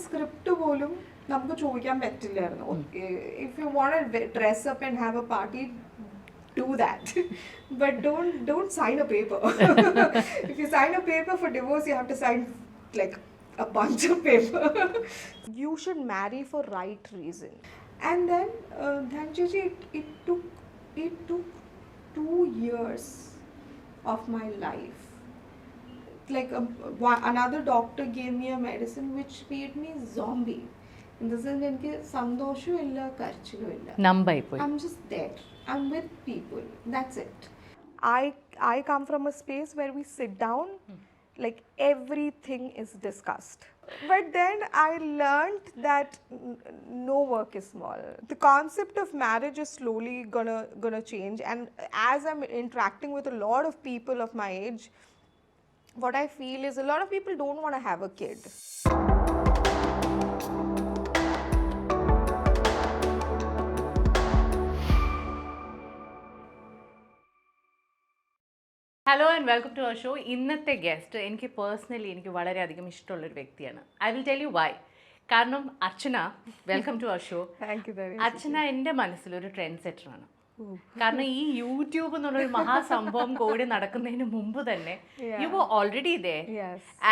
Script പോലും നമുക്ക് ചോദിക്കാൻ പറ്റില്ലായിരുന്നു. If you want to dress up and have a party, do that. But don't sign a paper. If you sign a paper for divorce, you have to sign like a bunch of paper. You should marry for right reason. And then Dhanya, it took 2 years of my life. Like another doctor gave me a medicine which made me zombie. In the sense, എനിക്ക് സന്തോഷവും ഇല്ല, കരച്ചിലും ഇല്ല. നമ്പായി പോയി. I'm just there. I'm with people. That's it. I come from a space where we sit down, like everything is discussed. But then I learned that no work is small. The concept of marriage is slowly gonna change. And as I'm interacting with a lot of people of my age, what I feel is a lot of people don't want to have a kid. Hello and welcome to our show. ഇന്നത്തെ guest എനിക്ക് personally എനിക്ക് വളരെയധികം ഇഷ്ടമുള്ളൊരു വ്യക്തിയാണ്. I will tell you why. കാരണം Archana, welcome to our show. Archana എൻ്റെ മനസ്സിലൊരു trend സെറ്ററാണ്. കാരണം ഈ യൂട്യൂബ് എന്നുള്ളൊരു മഹാസംഭവം കൂടി നടക്കുന്നതിന് മുമ്പ് തന്നെ you were already there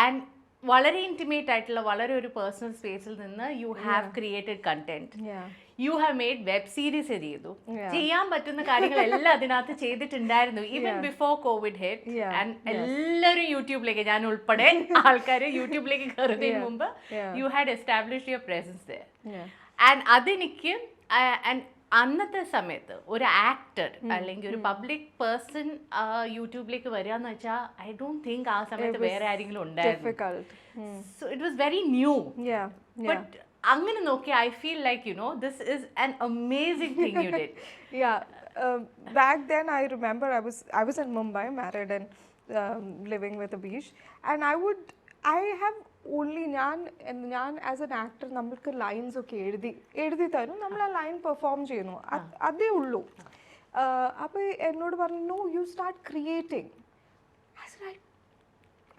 and വളരെ ഇൻറ്റിമേറ്റ് ആയിട്ടുള്ള വളരെ ഒരു പേഴ്സണൽ സ്പേസിൽ നിന്ന് you have created content. You have made web series ചെയ്തു. ചെയ്യാൻ പറ്റുന്ന കാര്യങ്ങളെല്ലാം അതിനകത്ത് ചെയ്തിട്ടുണ്ടായിരുന്നു even before Covid hit. And എല്ലാവരും യൂട്യൂബിലേക്ക്, ഞാൻ ഉൾപ്പെടെ ആൾക്കാർ യൂട്യൂബിലേക്ക് കയറുന്നതിന് മുമ്പ് you had establish your presence there. And അതെനിക്ക് അന്നത്തെ സമയത്ത് ഒരു ആക്ടർ അല്ലെങ്കിൽ ഒരു പബ്ലിക് പേഴ്സൺ യൂട്യൂബിലേക്ക് വരിക എന്ന് വെച്ചാൽ ഐ ഡോണ്ട് തിങ്ക് ആ സമയത്ത് വേറെ ആരെങ്കിലും ഉണ്ടായിരുന്നു. So it was very new. But അങ്ങനെ നോക്കി I feel like you know this is an amazing thing you did. Back then I remember I was in Mumbai, married and living with Abish, and I have only ഞാൻ as an actor നമ്മൾക്ക് lines ഒക്കെ എഴുതി തരും, നമ്മൾ ആ line perform ചെയ്യുന്നു, അതേ ഉള്ളൂ. അപ്പോൾ എന്നോട് പറഞ്ഞു no you start creating.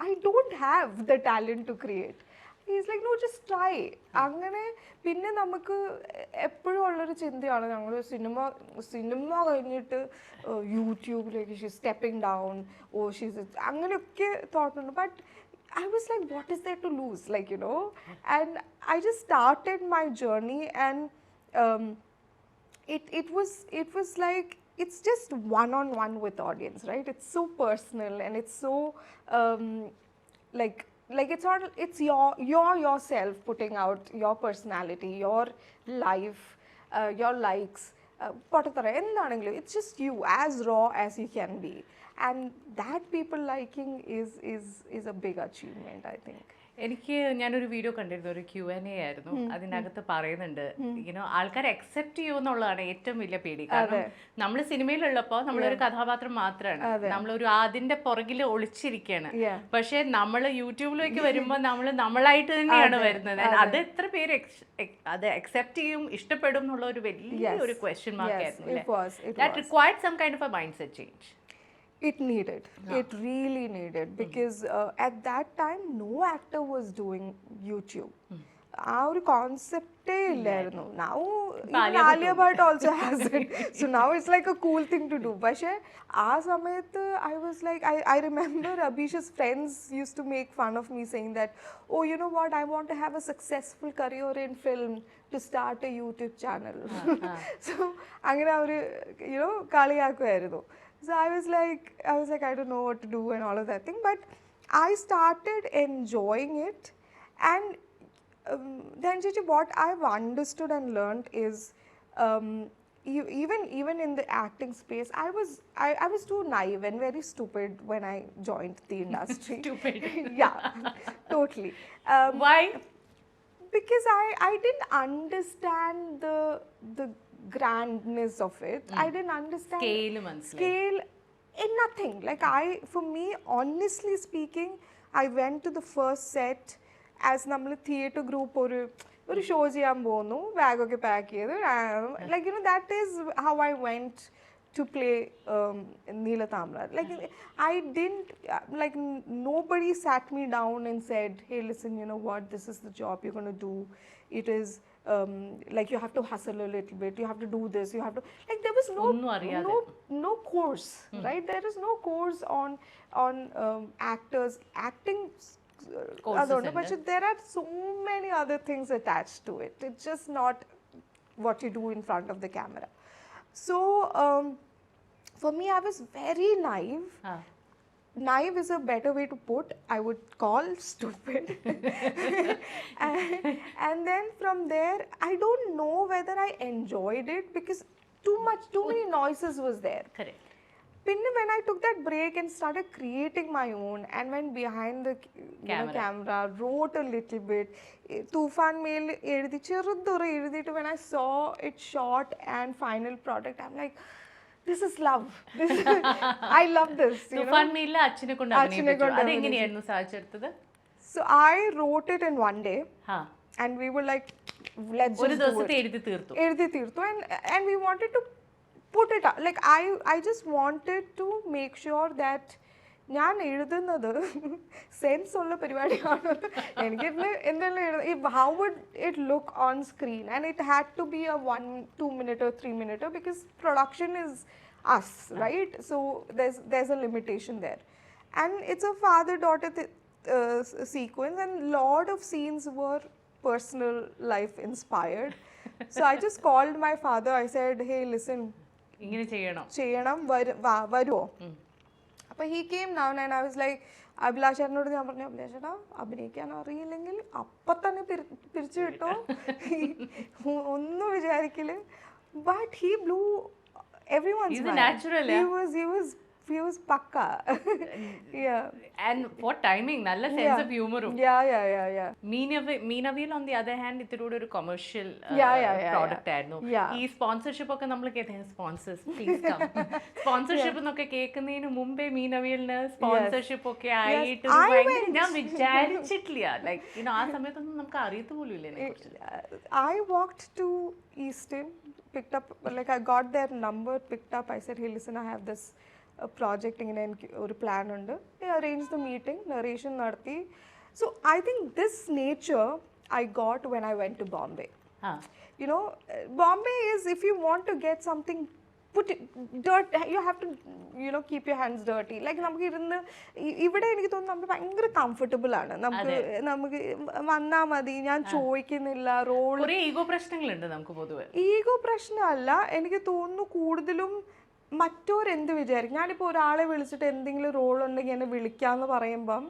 I don't have the talent to create. Is like no just try. അങ്ങനെ പിന്നെ നമുക്ക് എപ്പോഴും ഉള്ളൊരു ചിന്തയാണ് ഞങ്ങൾ സിനിമ കഴിഞ്ഞിട്ട് യൂട്യൂബിലേക്ക് she stepping down, oh she's അങ്ങനെയൊക്കെ തോന്നുന്നുണ്ട്. But I was like, what is there to lose? Like, you know, and I just started my journey, and it was like, it's just one-on-one with audience, right? It's so personal, and it's so like it's not, it's yourself putting out your personality, your life, your likes, it's just you as raw as you can be. And that people liking is a big achievement, I think. എനിക്ക് ഞാനൊരു video കണ്ടിരുന്നു, ഒരു Q&A ആയിരുന്നു. അതിനകത്ത് പറയുന്നുണ്ട് you know ആൾക്കാർ accept ചെയ്യുമെന്നുള്ളതാണ് ഏറ്റവും വലിയ പേടി. കാരണം നമ്മൾ സിനിമയിലുള്ളപ്പോൾ നമ്മളൊരു കഥാപാത്രം മാത്രമാണ്, നമ്മളൊരു അതിന്റെ പുറകിൽ ഒളിച്ചിരിക്കുകയാണ്. പക്ഷെ നമ്മൾ യൂട്യൂബിലേക്ക് വരുമ്പോൾ നമ്മളായിട്ട് തന്നെയാണ് വരുന്നത്. അത് എത്ര പേര് അത് അക്സെപ്റ്റ് ചെയ്യും, ഇഷ്ടപ്പെടും എന്നുള്ള ഒരു വലിയ ഒരു ക്വസ്റ്റ്യൻ മാർക്ക് ആയിരുന്നു. That required some kind of a mindset change. It needed. It really needed, because at that time no actor was doing YouTube. Our concept illarnu. Now Alia Bhatt also has it. So now it's like a cool thing to do. But aa samayat I was like, I remember Abish's friends used to make fun of me saying that, oh you know what, I want to have a successful career in film to start a YouTube channel. So angane avaru you know kaliyakkuvairunnu. So I was like I don't know what to do and all of that thing, but I started enjoying it. And then what I've understood and learned is even in the acting space, I was too naive and very stupid when I joined the industry. Stupid. Yeah, totally. Why? Because I didn't understand the grandness of it. I didn't understand scale in nothing. Like for me, honestly speaking, I went to the first set as nammal theatre group ഒരു show ചെയ്യാൻ പോകുന്നു, ബാഗൊക്കെ pack ചെയ്ത്, like you know, that is how I went to play Neelathamara. Like I didn't like nobody sat me down and said, hey listen, you know what, this is the job you're going to do. It is like you have to hustle a little bit, you have to do this, you have to, like there was no course, right? There is no course on actors acting courses, but there are so many other things attached to it. It's just not what you do in front of the camera. So for me, I was very naive. Naive is a better way to put, I would call stupid. And then from there, I don't know whether I enjoyed it because too many noises was there. Correct. When I took that break and started creating my own and went behind the camera, wrote a little bit, Toofan Mail when I saw it shot and final product, I'm like, this is love. I love this. Toofan Mail achine kondu abhinayippichu. Adu enganeyanu saacheduthathu? So I wrote it in one day. And we were like, let's just do it. Edhi teerthu. And we wanted to put it up. Like I just wanted to make sure that ഞാൻ എഴുതുന്നത് sense ഉള്ള പരിപാടിയാണ്. എനിക്ക് എന്തെങ്കിലും how would it look on screen, and it had to be a 1-2 minute or 3 minute because production is us, right? So there's a limitation there, and it's a father-daughter sequence, and lot of scenes were personal life inspired. So I just called my father. I said, hey listen, ഇങ്ങനെ ചെയ്യണം വരുമോ? അപ്പോൾ he came down and I was like, അഭിലാഷേട്ടനോട് ഞാൻ പറഞ്ഞു, അഭിലാഷേട്ടാ അഭിനയിക്കാൻ അറിയില്ലെങ്കിൽ അപ്പം തന്നെ പിരിച്ചു കിട്ടോ, ഒന്നും വിചാരിക്കില്ല. But he blew everyone's mind. He was pakka. Yeah. And what timing, nalla sense of humor. Yeah. Meenaviyal on the other hand, ithude oru commercial product aayirunnu. Ee sponsorship okke nammal ketthe sponsors please come. Sponsorship nokke kekkunneenu mumbe Meenaviyalne sponsorship okke aayittu njan vicharichittiല്ല. Like you know, aa samayathonnu namukku ariyathu poലും illa ene kurichu. I walked to Easton, picked up, like I got their number, picked up, I said, hey listen, I have this project ഇങ്ങനെ എനിക്ക് ഒരു plan ഉണ്ട്. They arranged the meeting, narration നടത്തി. So I think this nature I got when I went to Bombay. You know, Bombay is, if you want to get something, put it dirt, you have to, you know, keep your hands dirty. Like നമുക്ക് ഇരുന്ന് ഇവിടെ എനിക്ക് തോന്നുന്നു നമ്മൾ ഭയങ്കര comfortable ആണ്. നമുക്ക് വന്നാൽ മതി, ഞാൻ ചോദിക്കുന്നില്ല റോൾ. ഈഗോ പ്രശ്നങ്ങളുണ്ട് നമുക്ക് പൊതുവെ. ഈഗോ പ്രശ്നമല്ല, എനിക്ക് തോന്നുന്നു കൂടുതലും മറ്റോരെന്ത് വിചാരിക്കും. ഞാനിപ്പോൾ ഒരാളെ വിളിച്ചിട്ട് എന്തെങ്കിലും റോൾ ഉണ്ടെങ്കിൽ എന്നെ വിളിക്കാമെന്ന് പറയുമ്പം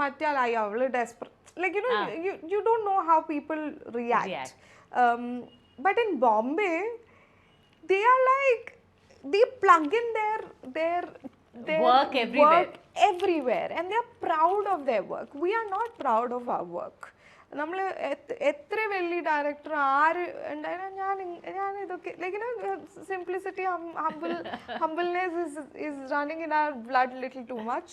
മറ്റേ ആളായി അവൾ desperate, like you don't know how people react. But in Bombay, they are like, they plug in their work everywhere and they are proud of their work. We are not proud of our work. നമ്മൾ എത്ര വലിയ director ആര് ഉണ്ടായാലും ഞാൻ ഇതൊക്കെ like simplicity humbleness is running in our blood little too much.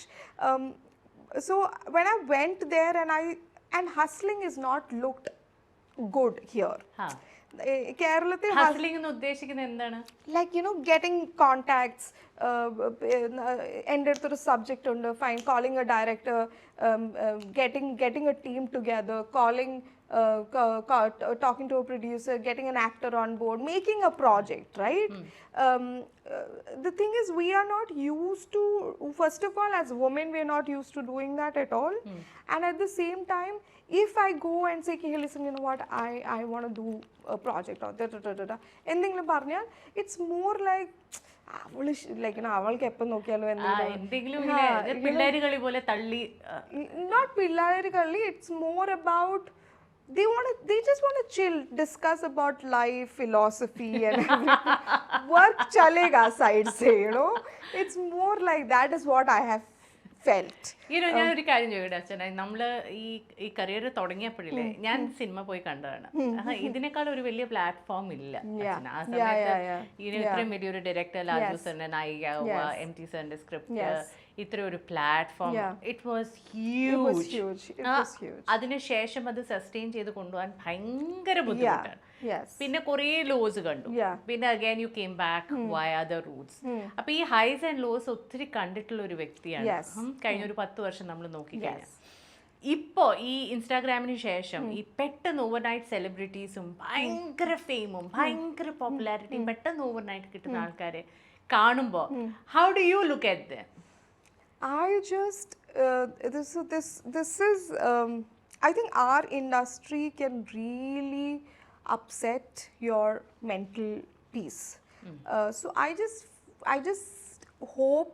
So when I went there and hustling is not looked good here. കേരളത്തിൽ hustling എന്ന് ഉദ്ദേശിക്കുന്നത് എന്താണ്? Like you know getting contacts. എൻ്റെ അടുത്തൊരു സബ്ജക്റ്റ് ഉണ്ട്, fine, calling A director, getting a team together, talking to a producer, getting an actor on board, making a project, right? The thing is, we are not used to, first of all, as women, we are not used to doing that at all. And at the same time, if I go and say, hey, listen, you know what, I want to do a project or endinglu parnal, it's more like like അവൾക്ക് എപ്പം നോക്കിയാലും എന്തെങ്കിലും പിള്ളേരുകളി പോലെ തള്ളി. Not പിള്ളേരുകളി, it's more about they just want to chill, discuss about life, philosophy and everything. Work chalega side say, you know, it's more like that is what I have felt. ഞാനൊരു കാര്യം ചോദിക്കട്ടെ അച്ഛനെ, നമ്മള് ഈ കരിയർ തുടങ്ങിയപ്പോഴില്ലേ, ഞാൻ cinema പോയി കണ്ടതാണ്. ഇതിനേക്കാൾ ഒരു വലിയ പ്ലാറ്റ്ഫോം ഇല്ല ആ സമയത്ത്. ഇത്രയും വലിയൊരു ഡയറക്ടർ ലാൽ ജോസിന്റെ നായിക, MT സാറിന്റെ സ്ക്രിപ്റ്റ്, ഇത്രയൊരു പ്ലാറ്റ്ഫോം. It was huge. അതിനുശേഷം അത് സസ്റ്റെയിൻ ചെയ്ത് കൊണ്ടുപോകാൻ ഭയങ്കര ബുദ്ധിമുട്ടാണ്. പിന്നെ കുറേ ലോസ് കണ്ടു. പിന്നെ again you came back via other routes. അപ്പൊ ഈ ഹൈസ് ആൻഡ് ലോസ് ഒത്തിരി കണ്ടിട്ടുള്ള ഒരു വ്യക്തിയാണ്. കഴിഞ്ഞ ഒരു 10 വർഷം നമ്മൾ നോക്കിക്കഴിഞ്ഞാൽ. ഇപ്പോൾ ഈ ഇൻസ്റ്റാഗ്രാമിന് ശേഷം ഈ പെട്ടെന്ന് ഓവർനൈറ്റ് സെലിബ്രിറ്റീസും ഭയങ്കര ഫെയിമും ഭയങ്കര പോപ്പുലാരിറ്റിയും പെട്ടെന്ന് ഓവർനൈറ്റ് കിട്ടുന്ന ആൾക്കാരെ കാണുമ്പോൾ how do you look at dum? I just this is I think our industry can really upset your mental peace. So I just hope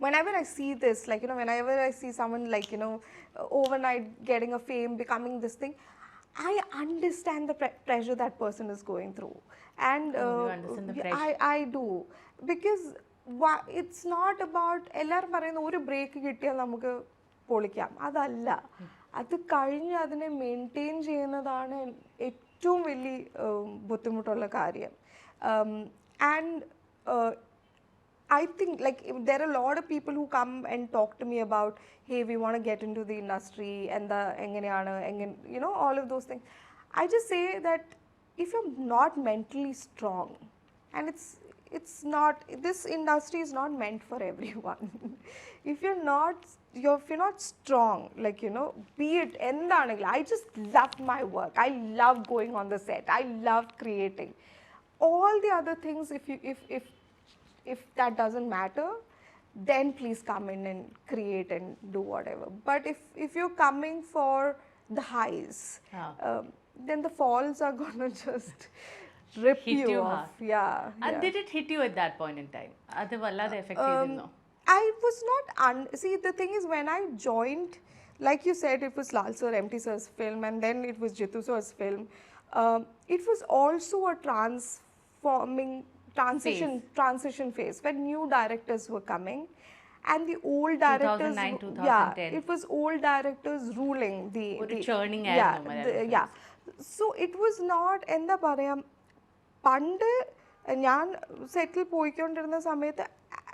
whenever I see this, like, you know, whenever I see someone, like, you know, overnight getting a fame, becoming this thing, I understand the pressure that person is going through, and you understand the pressure? I do, because it's not about എല്ലാവരും പറയുന്ന ഒരു break കിട്ടിയാൽ നമുക്ക് പൊളിക്കാം. അതല്ല, അത് കഴിഞ്ഞ് അതിനെ മെയിൻറ്റെയിൻ ചെയ്യുന്നതാണ് ഏറ്റവും വലിയ ബുദ്ധിമുട്ടുള്ള കാര്യം. And I think, like, there are a lot of people who come and talk to me about, hey, we want to get into the industry and the you know, all of those things. I just say that if you're not mentally strong, and it's not, this industry is not meant for everyone. If you're not strong, like, you know, be it endanengil, I just love my work, I love going on the set, I love creating all the other things. If that doesn't matter, then please come in and create and do whatever. But if you're coming for the highs, then the falls are gonna just rip you off. And did it hit you at that point in time? Adu vallade affect cheyidinno? I was not see, the thing is, when I joined, like you said, it was Lal Sir, MT Sir's film, and then it was Jitu Sir's film. It was also a transition phase when new directors were coming, and the old directors, 2009, 2010. it was old directors ruling the churning so it was not, എന്താ പറയാ, പണ്ട് ഞാൻ സെറ്റിൽ പോയിക്കൊണ്ടിരുന്ന സമയത്ത്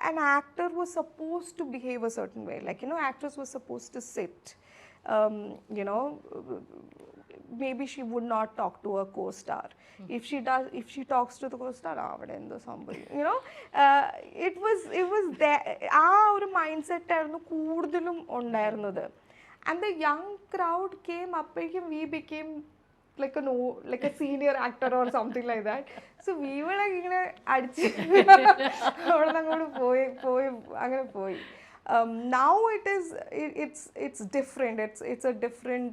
an actor was supposed to behave a certain way, like, you know, actors were supposed to sit, you know, maybe she would not talk to a co-star. If she talks to the co-star, avade endo sambhavi, you know, it was there, ആ ഒരു mind set ആയിരുന്നു കൂടുതലും ഉണ്ടായിരുന്നത്. And the young crowd came up, we became like a senior actor or something like that. So we were like ingane adichu avada nangodu poi angane poi. Now it's different. It's a different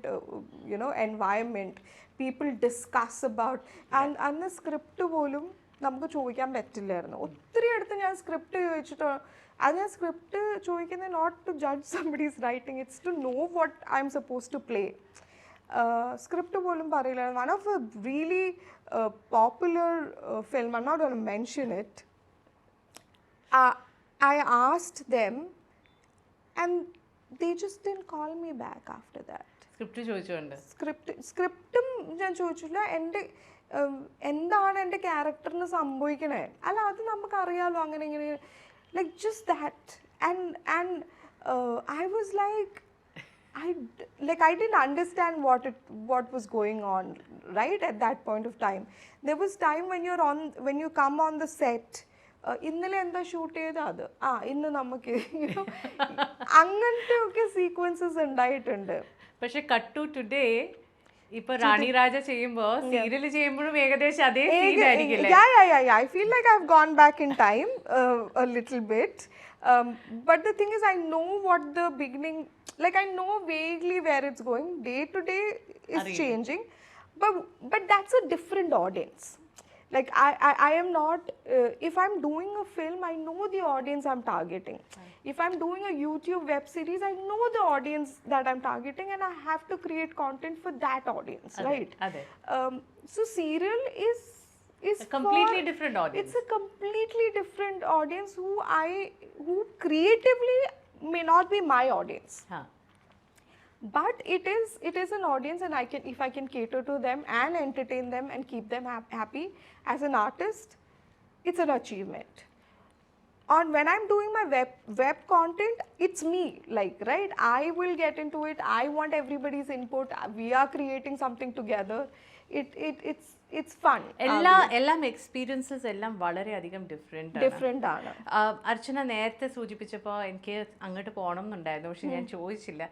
you know, environment. People discuss about, and the script volum നമുക്ക് ചോദിക്കാൻ പറ്റില്ലായിരുന്നു. ഒത്തിരി അടുത്ത് ഞാൻ script ചോദിച്ചിട്ട്, അത് ഞാൻ script ചോദിക്കുന്നത് not to judge somebody's writing, it's to know what I'm suppose to play. Script പോലും പറയില്ല. One of a really popular film, I'm not gonna mention it, I asked them and they just didn't call me back after that. സ്ക്രിപ്റ്റും ഞാൻ ചോദിച്ചില്ല, എൻ്റെ എന്താണ് എൻ്റെ ക്യാരക്ടറിന് സംഭവിക്കണേ, അല്ല അത് നമുക്കറിയാലോ, അങ്ങനെ ഇങ്ങനെ, like just that. And I was like, I didn't understand what was going on right at that point of time. There was time when you come on the set, ഇന്നലെ എന്താ ഷൂട്ട് ചെയ്ത അത്, ഇന്ന് നമുക്ക് അങ്ങനത്തെ ഒക്കെ സീക്വൻസസ് ഉണ്ടായിട്ടുണ്ട്. പക്ഷെ കട്ട് ടു ടുഡേ ഇപ്പൊ റാണി രാജ ചെയ്യുമ്പോ സീരിയൽ ചെയ്യുമ്പോഴും ഏകദേശം അതേ scene ആയിരിക്കില്ലേ? I feel like I've gone back in time a little bit, but the thing is, I know what the beginning, like, I know vaguely where it's going. Day to day is changing, but that's a different audience. Like, I am not, if I'm doing a film, I know the audience I'm targeting. If I'm doing a YouTube web series, I know the audience that I'm targeting, and I have to create content for that audience, right? So serial is a completely different audience. It's a completely different audience who creatively may not be my audience. But it is an audience, and if I can cater to them and entertain them and keep them happy as an artist, it's an achievement. when I'm doing my web content, it's me, like, right? I will get into it. I want everybody's input. We are creating something together. It's fun. എല്ലാം experiences എല്ലാം വളരെയധികം different ആണ്. അർച്ചന നേരത്തെ സൂചിപ്പിച്ചപ്പോൾ എനിക്ക് അങ്ങോട്ട് പോകണം എന്നുണ്ടായിരുന്നു, പക്ഷെ ഞാൻ ചോദിച്ചില്ല.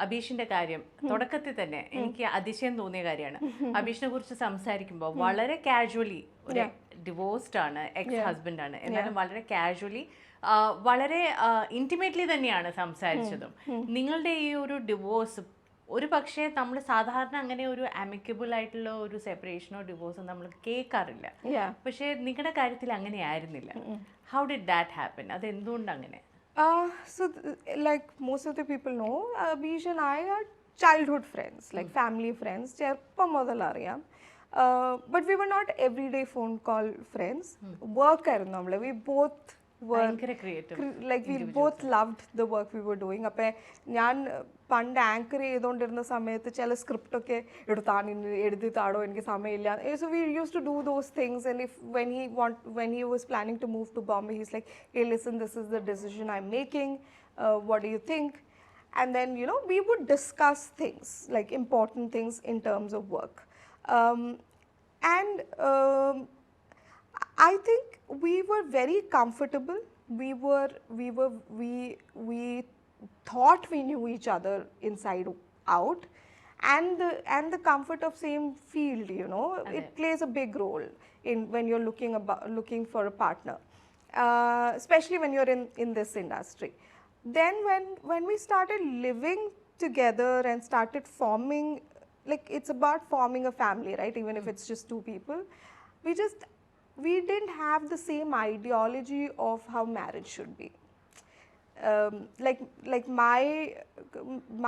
അബീഷിന്റെ കാര്യം തുടക്കത്തിൽ തന്നെ എനിക്ക് അതിശയം തോന്നിയ കാര്യമാണ്. അബീഷിനെ കുറിച്ച് സംസാരിക്കുമ്പോൾ വളരെ കാഷ്വലി, ഒരു ഡിവോഴ്സ്ഡ് ആണ്, എക്സ് ഹസ്ബൻഡ് ആണ്, എന്നാലും വളരെ കാഷ്വലി, വളരെ ഇൻറ്റിമേറ്റ്ലി തന്നെയാണ് സംസാരിച്ചതും. നിങ്ങളുടെ ഈ ഒരു ഡിവോഴ്സ്, ഒരു പക്ഷേ നമ്മൾ സാധാരണ അങ്ങനെ ഒരു അമിക്കബിൾ ആയിട്ടുള്ള ഒരു സെപ്പറേഷനോ ഡിവോഴ്സോ നമ്മൾ കേൾക്കാറില്ല. പക്ഷേ നിങ്ങളുടെ കാര്യത്തിൽ അങ്ങനെ ആയിരുന്നില്ല. How did that happen? അത് എന്തുകൊണ്ട് അങ്ങനെ? So like most of the people know, Abish and I are childhood friends, like family friends. ചെറുപ്പം മുതൽ അറിയാം. But we were not everyday phone call friends. Work ആയിരുന്നു നമ്മൾ. We both were like we both loved the work we were doing. അപ്പോൾ ഞാൻ പണ്ട് anchor ചെയ്തുകൊണ്ടിരുന്ന സമയത്ത് ചില സ്ക്രിപ്റ്റൊക്കെ എഴുതി താടോ എനിക്ക് സമയമില്ല. So we used to do those things, and if when he was planning to move to Bombay, he's like, hey listen, this is the decision I'm making, what do you think? And then we would discuss things, like important things in terms of work. And I think we were very comfortable. We thought we knew each other inside out, and the comfort of same field, it plays a big role in when you're looking for a partner, especially when you're in this industry. Then when we started living together and started forming, like it's about forming a family, right? Even if it's just two people, we didn't have the same ideology of how marriage should be. Like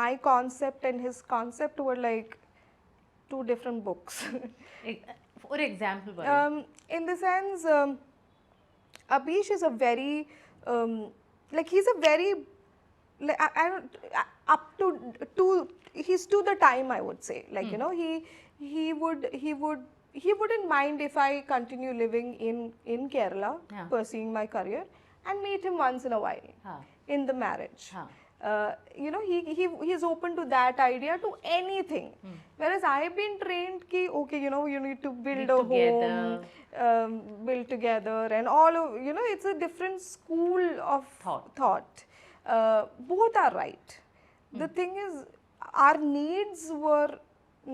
my concept and his concept were like two different books. For example, in the sense, Abish is a very like he's a very, like I don't up to he's to the time, I would say, like he wouldn't mind if I continue living in Kerala, pursuing my career, and meet him once in a while in the marriage. He's open to that idea, to anything. Whereas I've been trained ki okay, you need to build a home, build together, and all of, it's a different school of thought. Both are right. The thing is, our needs were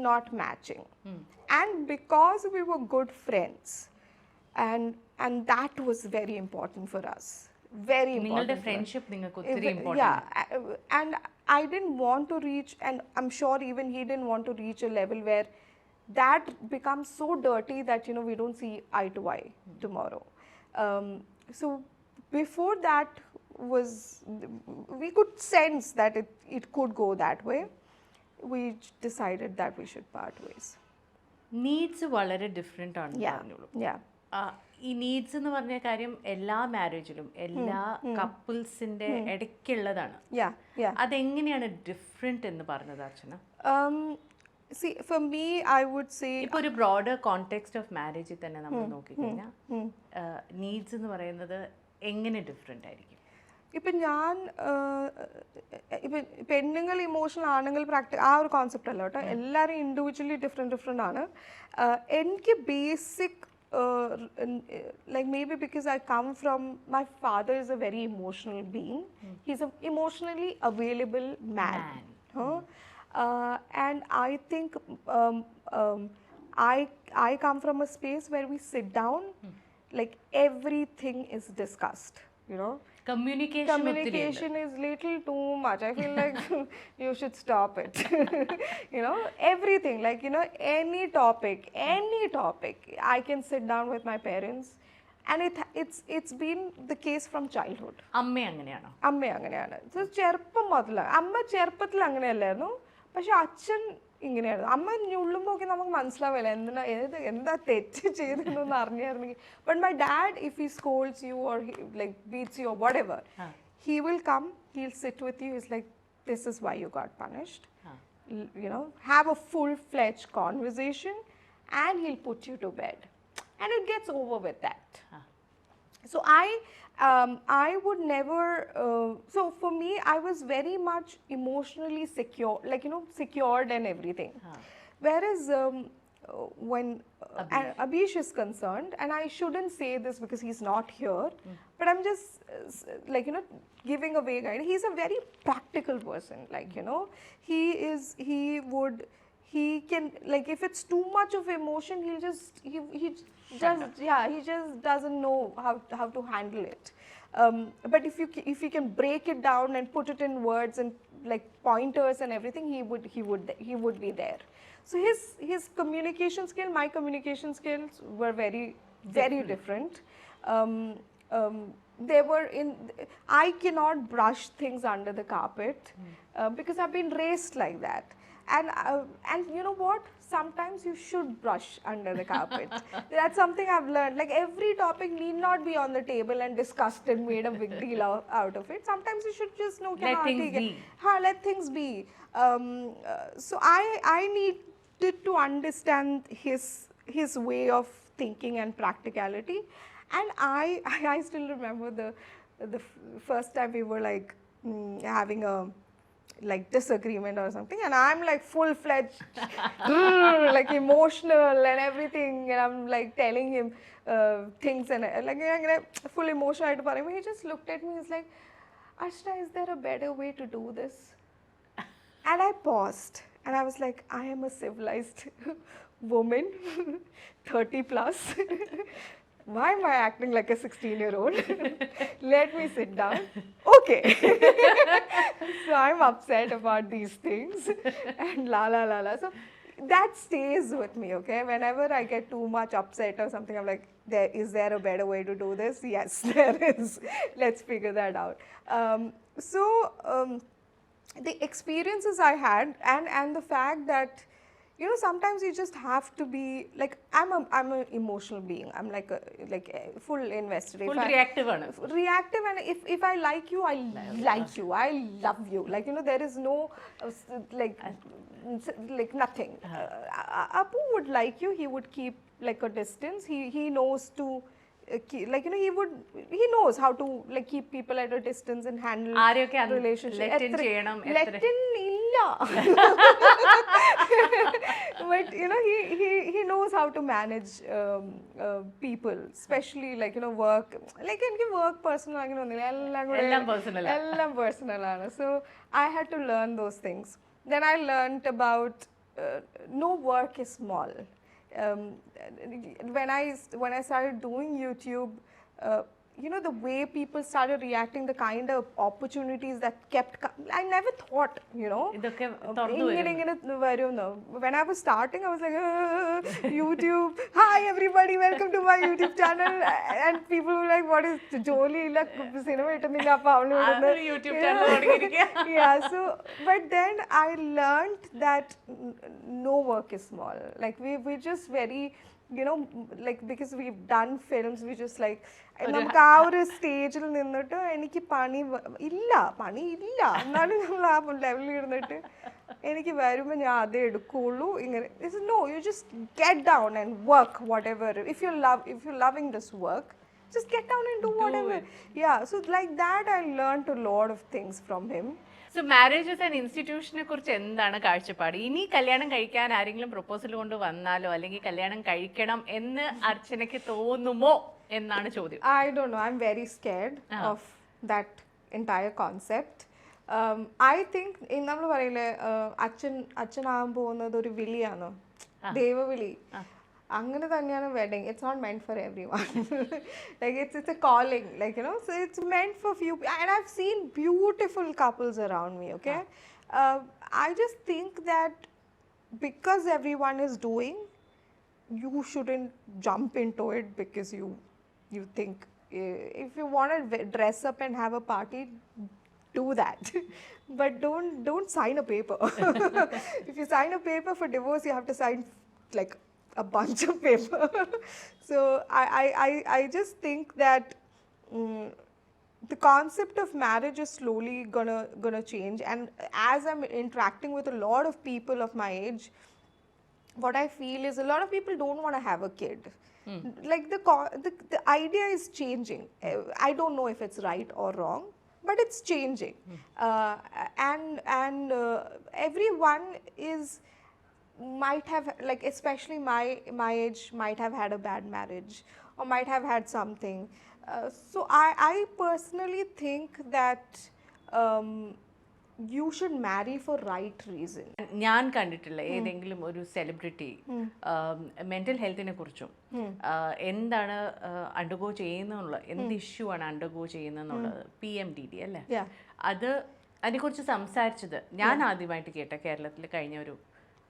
not matching, and because we were good friends, and that was very important for us. Very important. നിങ്ങളുടെ friendship നിങ്ങൾക്ക് ഒത്തിരി important. Yeah, and I didn't want to reach, and I'm sure even he didn't want to reach a level where that becomes so dirty that we don't see eye to eye tomorrow. So before that we could sense that it could go that way. We decided that we should part ways. Needs വളരെ different ആണ് പറഞ്ഞോളൂ. ഈ needs എന്ന് പറഞ്ഞ കാര്യം എല്ലാ മാരേജിലും എല്ലാ കപ്പിൾസിന്റെ ഇടയ്ക്കുള്ളതാണ്. അതെങ്ങനെയാണ് ഡിഫറെന്റ് എന്ന് പറഞ്ഞത് അർച്ചന? See, for me, I would say, ഇപ്പോൾ ഒരു ബ്രോഡർ കോണ്ടെക്സ്റ്റ് ഓഫ് മാരേജിൽ തന്നെ നമ്മൾ നോക്കിക്കഴിഞ്ഞാൽ നീഡ്സ് എന്ന് പറയുന്നത് എങ്ങനെ ഡിഫറെൻ്റ് ആയിരിക്കും? ഇപ്പം പെണ്ണുങ്ങൾ ഇമോഷണൽ, ആണുങ്ങൾ പ്രാക്ടിക്കൽ, ആ ഒരു കോൺസെപ്റ്റ് അല്ല കേട്ടോ. എല്ലാവരും ഇൻഡിവിജ്വലി ഡിഫറെൻ്റ് ആണ്. എനിക്ക് basic like maybe because I come from, my father is a very emotional being. He's an emotionally available man. And I think I come from a space where we sit down, like everything is discussed, Communication is little too much. I feel like you should stop it. Everything, like any topic, I can sit down with my parents, and it's been the case from childhood. അമ്മ അങ്ങനെയാണോ? അമ്മ അങ്ങനെയാണ്. So ചെറുപ്പം മുതൽ അമ്മ ചെറുപ്പത്തിൽ അങ്ങനെയല്ലായിരുന്നു, പക്ഷെ അച്ഛൻ ഇങ്ങനെയായിരുന്നു. അമ്മ ഞുള്ളുമ്പോൾ ഒക്കെ നമുക്ക് മനസ്സിലാവില്ല എന്താ തെറ്റ് ചെയ്തെന്ന് അറിഞ്ഞായിരുന്നെങ്കിൽ. But my dad, if he scolds you or like beats you or whatever, he will come, he'll sit with you, he's like, this is why you got punished. Have a full-fledged conversation, and he'll put you to bed, and it gets over with that. So I would never, so for me, I was very much emotionally secure, like, secured and everything. Whereas when Abish is concerned, and I shouldn't say this because he's not here, but I'm just like, giving a vague idea. He's a very practical person, like, he can, like, if it's too much of emotion, he just doesn't know how to handle it. But if you can break it down and put it in words and like pointers and everything, he would be there. So his communication skill, my communication skills were very different. I cannot brush things under the carpet because I've been raised like that. And you know what? Sometimes you should brush under the carpet. That's something I've learned. Like, every topic need not be on the table and discussed and made a big deal out of it. Sometimes you should just know. Let things be. Let things be. So I needed to understand his way of thinking and practicality. And I still remember the first time we were like having a like disagreement or something, and I'm like full-fledged like emotional and everything, and I'm like telling him things and like full emotion. He just looked at me, he's like, Archana, is there a better way to do this? And I paused and I was like, I am a civilized woman, 30 plus. Why am I acting like a 16-year-old? Let me sit down. Okay. So I'm upset about these things and la la la la. So that stays with me, okay? Whenever I get too much upset or something, I'm like, is there a better way to do this? Yes, there is. Let's figure that out. The experiences I had and the fact that, sometimes you just have to be like, I'm an emotional being. I'm like a full invested. Full reactive. Reactive, and if I like you, I like you. I love you. Like, there is no like nothing. Apu would like you. He would keep like a distance. He knows to. Like, he knows how to like keep people at a distance and handle relationship. Let in but he knows how to manage people, especially like work, like work personal, personal. So I had to learn those things. Then I learned about no work is small. When I started doing YouTube, the way people started reacting, the kind of opportunities that kept I never thought, when I was starting, I was like, YouTube, hi everybody, welcome to my YouTube channel, and people were like, what is Jolie cinema YouTube channel? Yeah, so but then I learned that no work is small. Like, we're just very, like, because we've done films, we just like, നമുക്ക് ആ ഒരു സ്റ്റേജിൽ നിന്നിട്ട് എനിക്ക് പണി ഇല്ല എന്നാലും നമ്മൾ ആ ലെവലിൽ ഇരുന്നിട്ട് എനിക്ക് വരുമ്പോൾ ഞാൻ അതേ എടുക്കുകയുള്ളൂ ഇങ്ങനെ. No, you just get down and work whatever. If you're loving this work, just get down and do whatever. Yeah, so like that I learned a lot of things from him. So marriage as an institution കുറിച്ച് എന്താണ് കാഴ്ചപ്പാട്? ഇനി കല്യാണം കഴിക്കാൻ ആരെങ്കിലും proposal കൊണ്ട് വന്നാലോ അല്ലെങ്കിൽ കല്യാണം കഴിക്കണം എന്ന് അർച്ചനയ്ക്ക് തോന്നുമോ എന്നാണ് ചോദ്യം. I don't know. I'm very scared of that entire concept. I think നമ്മൾ പറയില്ലേ അച്ഛനാകാൻ പോകുന്നത് ഒരു വിളിയാണ്, ദൈവവിളി. അങ്ങനെ തന്നെയാണ് wedding. It's not meant for everyone. Like, it's a calling, like, so it's meant for few. And I've seen beautiful couples around me, okay? I just think that because everyone is doing, you shouldn't jump into it because you think if you want to dress up and have a party, do that. But don't sign a paper. If you sign a paper for divorce, you have to sign like a bunch of paper. So I just think that the concept of marriage is slowly gonna change. And as I'm interacting with a lot of people of my age, what I feel is a lot of people don't want to have a kid. Like the idea is changing. I don't know if it's right or wrong, but it's changing. And everyone might have, like, especially my age, might have had a bad marriage or might have had something. So I personally think that you should marry for right reason. ഞാൻ കണ്ടിട്ടില്ല ഏതെങ്കിലും ഒരു celebrity mental ഹെൽത്തിനെ കുറിച്ചും എന്താണ് undergo ചെയ്യുന്നുള്ള എന്ത് issue ആണ് undergo ചെയ്യുന്നതെന്നുള്ളത് PMDD അല്ലേ, അതിനെക്കുറിച്ച് സംസാരിച്ചത് ഞാൻ ആദ്യമായിട്ട് കേട്ട കേരളത്തിൽ കഴിഞ്ഞ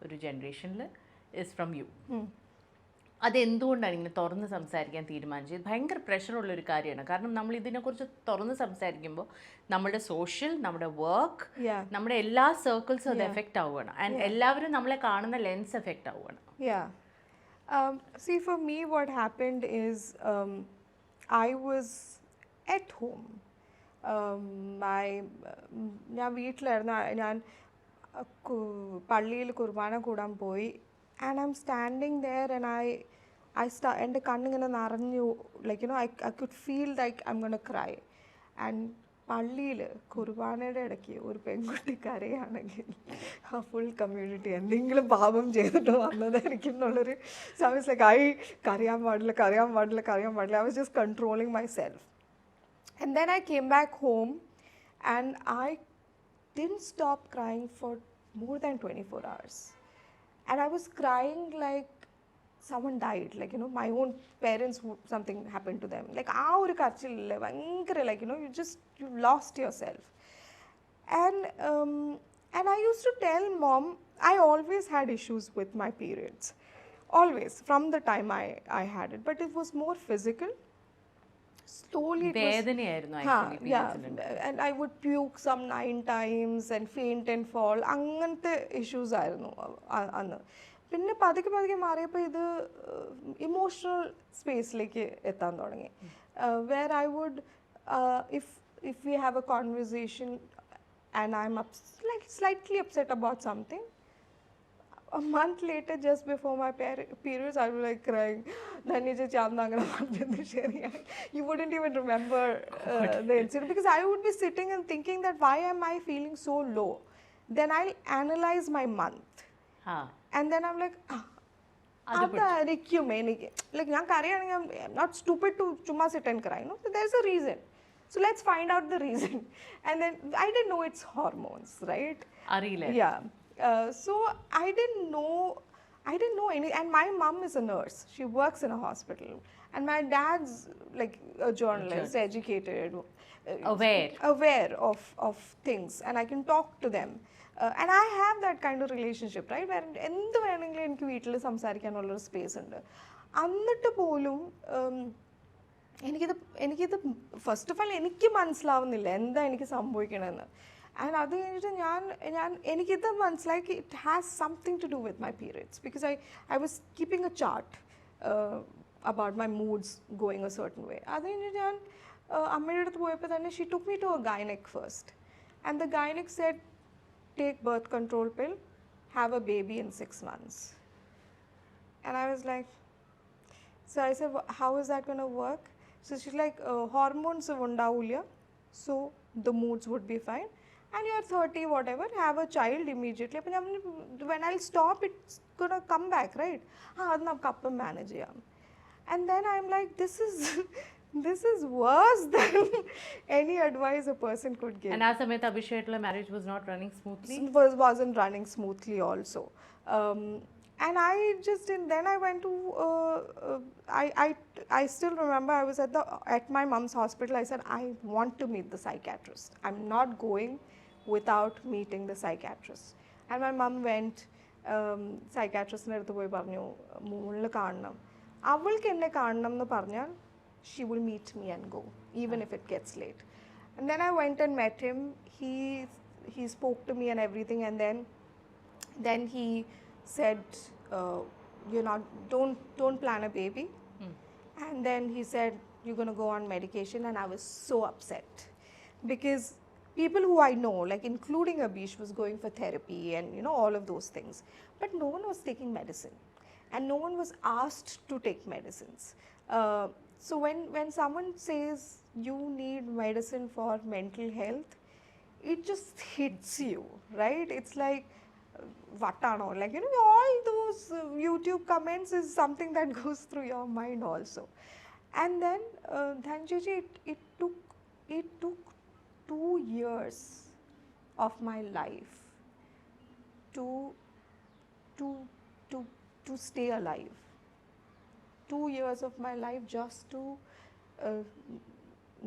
ഒരു ജനറേഷനിൽ ഇസ് ഫ്രം യു. അതെന്തുകൊണ്ടാണ് ഇങ്ങനെ തുറന്ന് സംസാരിക്കാൻ തീരുമാനിച്ചത്? ഭയങ്കര പ്രഷറുള്ളൊരു കാര്യമാണ്. കാരണം നമ്മൾ ഇതിനെക്കുറിച്ച് തുറന്ന് സംസാരിക്കുമ്പോൾ നമ്മുടെ സോഷ്യൽ, നമ്മുടെ വർക്ക്, നമ്മുടെ എല്ലാ സർക്കിൾസും അത് എഫക്റ്റ് ആവുകയാണ്. ആൻഡ് എല്ലാവരും നമ്മളെ കാണുന്ന ലെൻസ് എഫക്റ്റ് ആവുകയാണ്. See, for me what happened is I was at home. ഞാൻ വീട്ടിലായിരുന്നു. ഞാൻ പള്ളിയിൽ കുർബാന കൂടാൻ പോയി. And I'm standing there and എൻ്റെ കണ്ണിങ്ങനെ നിറഞ്ഞു. Like, you know, I could feel like I'm going to cry. And പള്ളിയിൽ കുർബാനയുടെ ഇടയ്ക്ക് ഒരു പെൺകുട്ടി കരയാണെങ്കിൽ ആ ഫുൾ കമ്മ്യൂണിറ്റി എന്തെങ്കിലും പാപം ചെയ്തിട്ട് വന്നതായിരിക്കും എന്നുള്ളൊരു സമയത്ത് ലൈക്ക് കരയാൻ പാടില്ല. I was just controlling myself. And then I came back home and I didn't stop crying for more than 24 hours. And I was crying like someone died, like, you know, my own parents, something happened to them. Like, like, you know, you lost yourself. And I used to tell mom, I always had issues with my periods, always, from the time I had it, but it was more physical. Slowly and I would puke some 9 times and faint and fall. Angante issues ആയിരുന്നു അന്ന്. പിന്നെ പതുക്കെ മാറിയപ്പോൾ ഇത് emotional സ്പേസിലേക്ക് എത്താൻ തുടങ്ങി. Where I would if we have a conversation and I'm like slightly upset about something, a month later, just before my periods, I was like crying. Dhanya you wouldn't even remember the incident, because I would be sitting and thinking that why am I feeling so low? Then I'll analyze my month. And then I'm like, like, I'm not stupid to chumma sit and cry. No, there's a reason. So let's find out the reason. And then I didn't know it's hormones, right? Yeah. So I didn't know any, and my mom is a nurse. She works in a hospital, and my dad's like a journalist, educated, aware of things, and I can talk to them. And I have that kind of relationship, right, where എന്ത് വേണമെങ്കിലും എനിക്ക് വീട്ടിൽ സംസാരിക്കാനുള്ളൊരു space ഉണ്ട്. എന്നിട്ട് പോലും എനിക്കിത് first of all എനിക്ക് മനസ്സിലാവുന്നില്ല എന്താ എനിക്ക് സംഭവിക്കണമെന്ന്. And അത് കഴിഞ്ഞിട്ട് എനിക്കിത് മനസ്സിലായി it has something to do with my periods, because I was keeping a chart about my moods going a certain way. അത് കഴിഞ്ഞിട്ട് ഞാൻ അമ്മയുടെ അടുത്ത് പോയപ്പോൾ തന്നെ she took me to a gynec first, and the gynec said, take birth control pill, have a baby in 6 months. And I was like, so I said, how is that going to work? So she's like, hormones undavulya, so the moods would be fine, and you're 30 whatever, have a child immediately. When I'll stop, it's going to come back, right? Adu na kappa manage cheyam. And then I'm like, this is worse than any advice a person could give. And as Samantha Abhishek's marriage was not running smoothly? Wasn't running smoothly also. And I just didn't. Then I went to, I still remember I was at my mom's hospital. I said, I want to meet the psychiatrist. I'm not going without meeting the psychiatrist. And my mom went, psychiatrist ne eduthu poi parnju, moonil kaananam. Avalku enne kaananam nu parnal, she will meet me and go, even if it gets late. And then I went and met him. He spoke to me and everything, and then he said, don't plan a baby. And then he said, you're going to go on medication. And I was so upset, because people who I know, like including Abish, was going for therapy and, you know, all of those things. but no one was taking medicine, and no one was asked to take medicines. So when someone says you need medicine for mental health, it just hits you, right? It's like, vatano, like, you know, all those YouTube comments is something that goes through your mind also. And then Dhanjiji, it took 2 years of my life to to to to stay alive. 2 years of my life just to uh,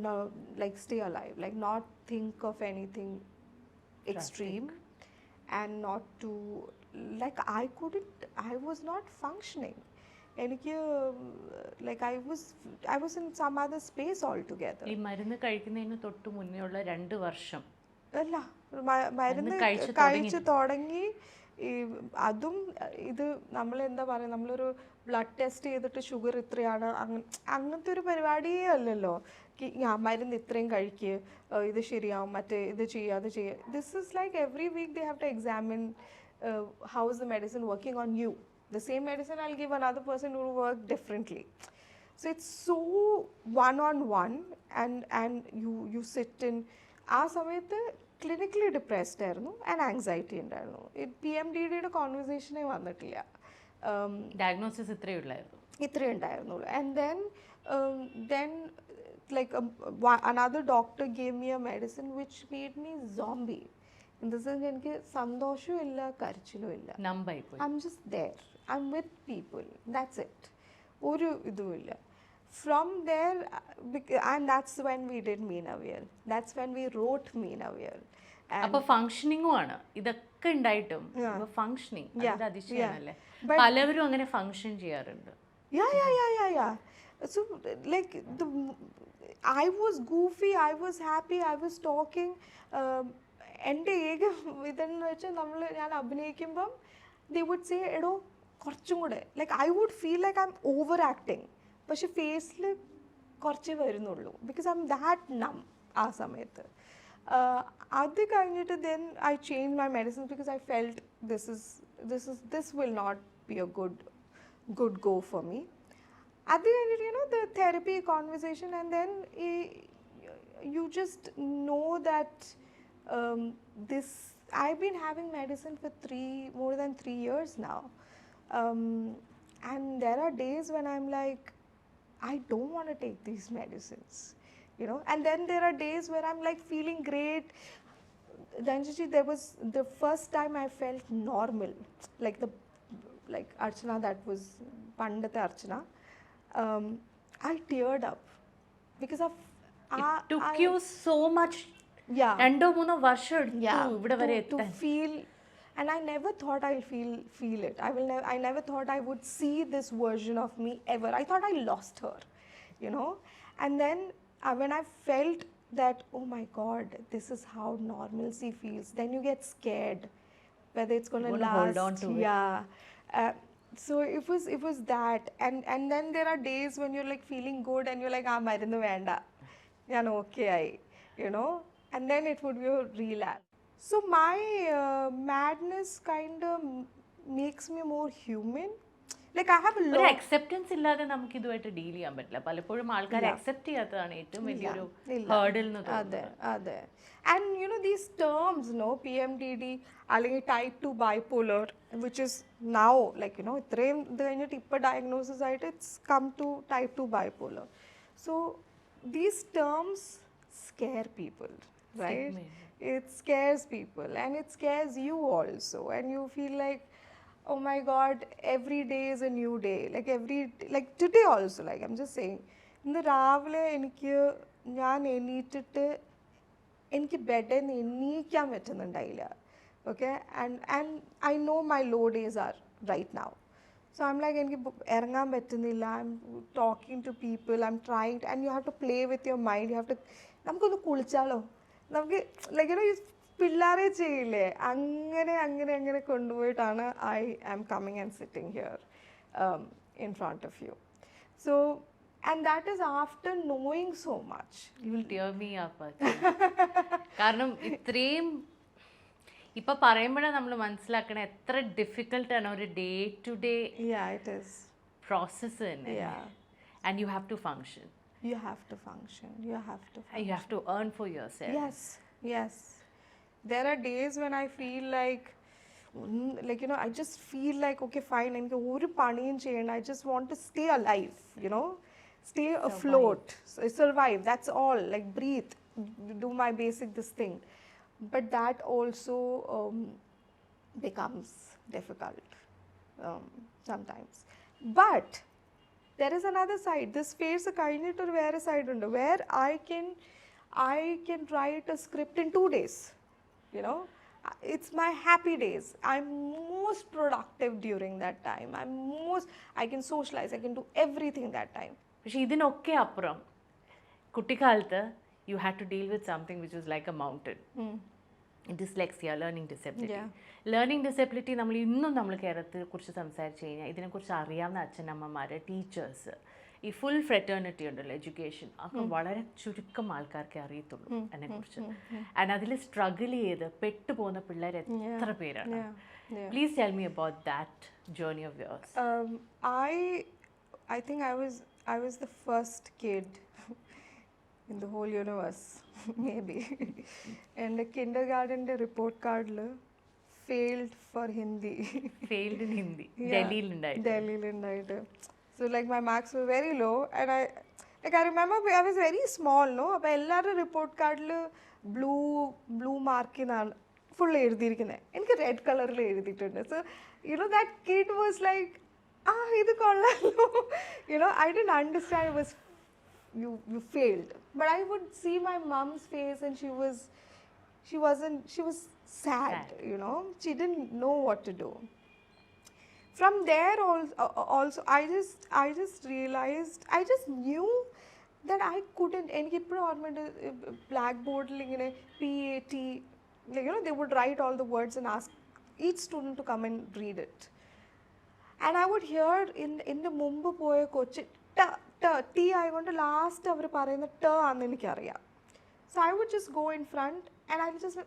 no, like stay alive, like not think of anything extreme, and not to, like, I was not functioning. എനിക്ക് like I was in some other space altogether. ഈ മരുന്ന് കഴിക്കുന്നതിന് തൊട്ട് മുന്നേ ഉള്ള 2 വർഷം അല്ല, മരുന്ന് കഴിച്ച് തുടങ്ങി, അതും ഇത് നമ്മൾ എന്താ പറയുക, നമ്മളൊരു ബ്ലഡ് ടെസ്റ്റ് ചെയ്തിട്ട് ഷുഗർ ഇത്രയാണ്, അങ്ങനത്തെ ഒരു പരിപാടിയേ അല്ലല്ലോ. മരുന്ന് ഇത്രയും കഴിക്കുക, ഇത് ശരിയാവും, മറ്റേ ഇത് ചെയ്യുക, അത് ചെയ്യുക. This is like every week they have to examine how is the medicine working on you. The same medicine I'll give another person who will work differently. So it's so one-on-one, and you sit in. ആ സമയത്ത് clinically depressed ആയിരുന്നു, and anxiety ഉണ്ടായിരുന്നു. PMDD കോൺവെർസേഷനേ വന്നിട്ടില്ല. Diagnosis ഇത്രയേ ഉണ്ടായിരുന്നുള്ളൂ. And then like another doctor gave me a medicine which made me zombie. In the sense, എനിക്ക് സന്തോഷവും ഇല്ല, കരച്ചിലും ഇല്ല. I'm just there. I'm with people. That's it. ഒരു ഇതുമില്ല. From there, and that's when we did Meenaviyal. That's when we wrote Meenaviyal. അപ്പോൾ ഫങ്ഷനിങ്ങും ആണ് ഇതൊക്കെ ഉണ്ടായിട്ടും ഫങ്ഷനിങ്, അത് അതിശയമാണല്ലേ. പലവരും അങ്ങനെ ഫങ്ഷൻ ചെയ്യാറുണ്ട്. Yeah. So like I was goofy, I was happy, I was talking. എൻ്റെ ഏക ഇതെന്ന് വെച്ചാൽ ഞാൻ അഭിനയിക്കുമ്പം they would say, എടോ കുറച്ചും കൂടെ, like I would feel like I'm over acting, പക്ഷെ ഫേസിൽ കുറച്ചേ വരുന്നുള്ളൂ, ബിക്കോസ് ഐ എം ദാറ്റ് നം ആ സമയത്ത്. അത് കഴിഞ്ഞിട്ട് then I changed my medicines because I felt this will not be a good go for me. അത് കഴിഞ്ഞിട്ട്, you know, the therapy conversation, and then you just know that I've been having medicine for more than 3 years now, and there are days when I'm like, I don't want to take these medicines, you know, and then there are days where I'm like feeling great. Dhanjiji, there was the first time I felt normal, like Archana, that was Pandita Archana. I teared up because of it took you so much. Yeah, 2-3 വർഷം എടുത്തു ഇവിടെ വരെ to feel, and I never thought I'll feel it. I never thought I would see this version of me ever. I thought I lost her, you know. And then when I felt that, oh my God, this is how normalcy feels, then you get scared whether it's going to last. Hold on to it. Yeah. So it was that, and then there are days when you're like feeling good and you're like, marunnu venda, ഞാൻ okay ആയി, you know, and then it would be a relapse. So my madness kind of makes me more human. Like I have a lot. Acceptance ഇല്ലാതെ നമുക്ക് ഇതുമായിട്ട് deal ചെയ്യാൻ പറ്റില്ല. പലപ്പോഴും ആൾക്കാർ accept ചെയ്യാത്തതാണ് ഏറ്റവും വലിയൊരു ഹേർഡിൽ എന്ന് തോന്നുന്നത്. അതെ. And you know these terms, no, PMDD, അല്ലെങ്കിൽ type 2 bipolar, which is now, like, you know, ഇത്രയും ഇത് കഴിഞ്ഞിട്ട് ഇപ്പോൾ ഡയഗ്നോസിസ് ആയിട്ട് it's come to type 2 bipolar. So these terms scare people, right? It scares people, and it scares you also, and you feel like, oh my God, every day is a new day. Like today also, like I'm just saying, ഇന്ന് രാവിലെ ഞാൻ എണീറ്റിട്ട് എനിക്ക് ബെഡിൽ നിന്ന് എണീക്കാൻ പറ്റുന്നുണ്ടായില്ല. Okay, and I know my low days are right now. So I'm like, എനിക്ക് ഇറങ്ങാൻ പറ്റുന്നില്ല, I'm talking to people, I'm trying, and you have to play with your mind. You have to, നമുക്കൊന്ന് കുളിച്ചാലോ, നമുക്ക് ലൈക്ക്, യു നോ, പിള്ളേരെ ചെയ്യില്ലേ, അങ്ങനെ കൊണ്ടുപോയിട്ടാണ് I am coming and sitting here in front of you. So, and that is after knowing so much. You will tear me up. കാരണം ഇപ്പൊ പറയുമ്പോഴാണ് നമ്മൾ മനസ്സിലാക്കണേ എത്ര ഡിഫിക്കൽട്ട് ആണ് ഒരു ഡേ ടു ഡേ പ്രോസസ്സ് തന്നെ. And you have to function. You have to function. You have to function. You have to earn for yourself. Yes. There are days when I feel like I just feel like, okay, fine, enke oru paniyum cheyanda. I just want to stay alive, stay afloat, survive. That's all. Like breathe, do my basic this thing. But that also becomes difficult sometimes. But there is another side. This phase കഴിഞ്ഞിട്ട് ഒരു വേറെ side ഉണ്ട് where I can write a script in 2 days. It's my happy days. I'm most productive during that time. I can socialize. I can do everything that time. പക്ഷേ ഇതിനൊക്കെ അപ്പുറം കുട്ടിക്കാലത്ത് you had to deal with something which was like a mountain. Dyslexia, learning disability. Learning disability നമ്മൾ കേരളത്തെ കുറിച്ച് സംസാരിച്ചു കഴിഞ്ഞാൽ ഇതിനെക്കുറിച്ച് അറിയാവുന്ന അച്ഛനമ്മമാർ, ടീച്ചേഴ്സ്, ഈ ഫുൾ ഫ്രെറ്റേണിറ്റി ഉണ്ടല്ലോ, എഡ്യൂക്കേഷൻ, ഒക്കെ വളരെ ചുരുക്കം ആൾക്കാർക്കേ അറിയത്തുള്ളൂ അതിനെക്കുറിച്ച്. ആൻഡ് അതിൽ സ്ട്രഗിൾ ചെയ്ത് പെട്ടുപോകുന്ന പിള്ളേർ എത്ര പേരാണ്? Please tell me about that journey of yours. I think I was the first kid in the whole universe, maybe. And the kindergarten report card failed for Hindi. Failed in Hindi. Delhi undaittu. So like my marks were very low, and I remember I was very small, no? Appo ellaru report card blue mark inaan full ezhudirikkune. Enku red color il ezhudittunde. So that kid was like, idu kollallo. I didn't understand. It was you failed. But I would see my mom's face, and she was sad. She didn't know what to do. From there also I just realized, I just knew that I couldn't. എനിക്ക് ഇപ്പോഴും ഓർമ്മയുണ്ട്, black ബോർഡിൽ ഇങ്ങനെ PAT, they would write all the words and ask each student to come and read it. And I would hear in the മുമ്പ് പോയ കൊച്ച് T ആയതുകൊണ്ട് last അവർ പറയുന്ന ട് ആണെന്ന് എനിക്കറിയാം. So I would just go in front and I would just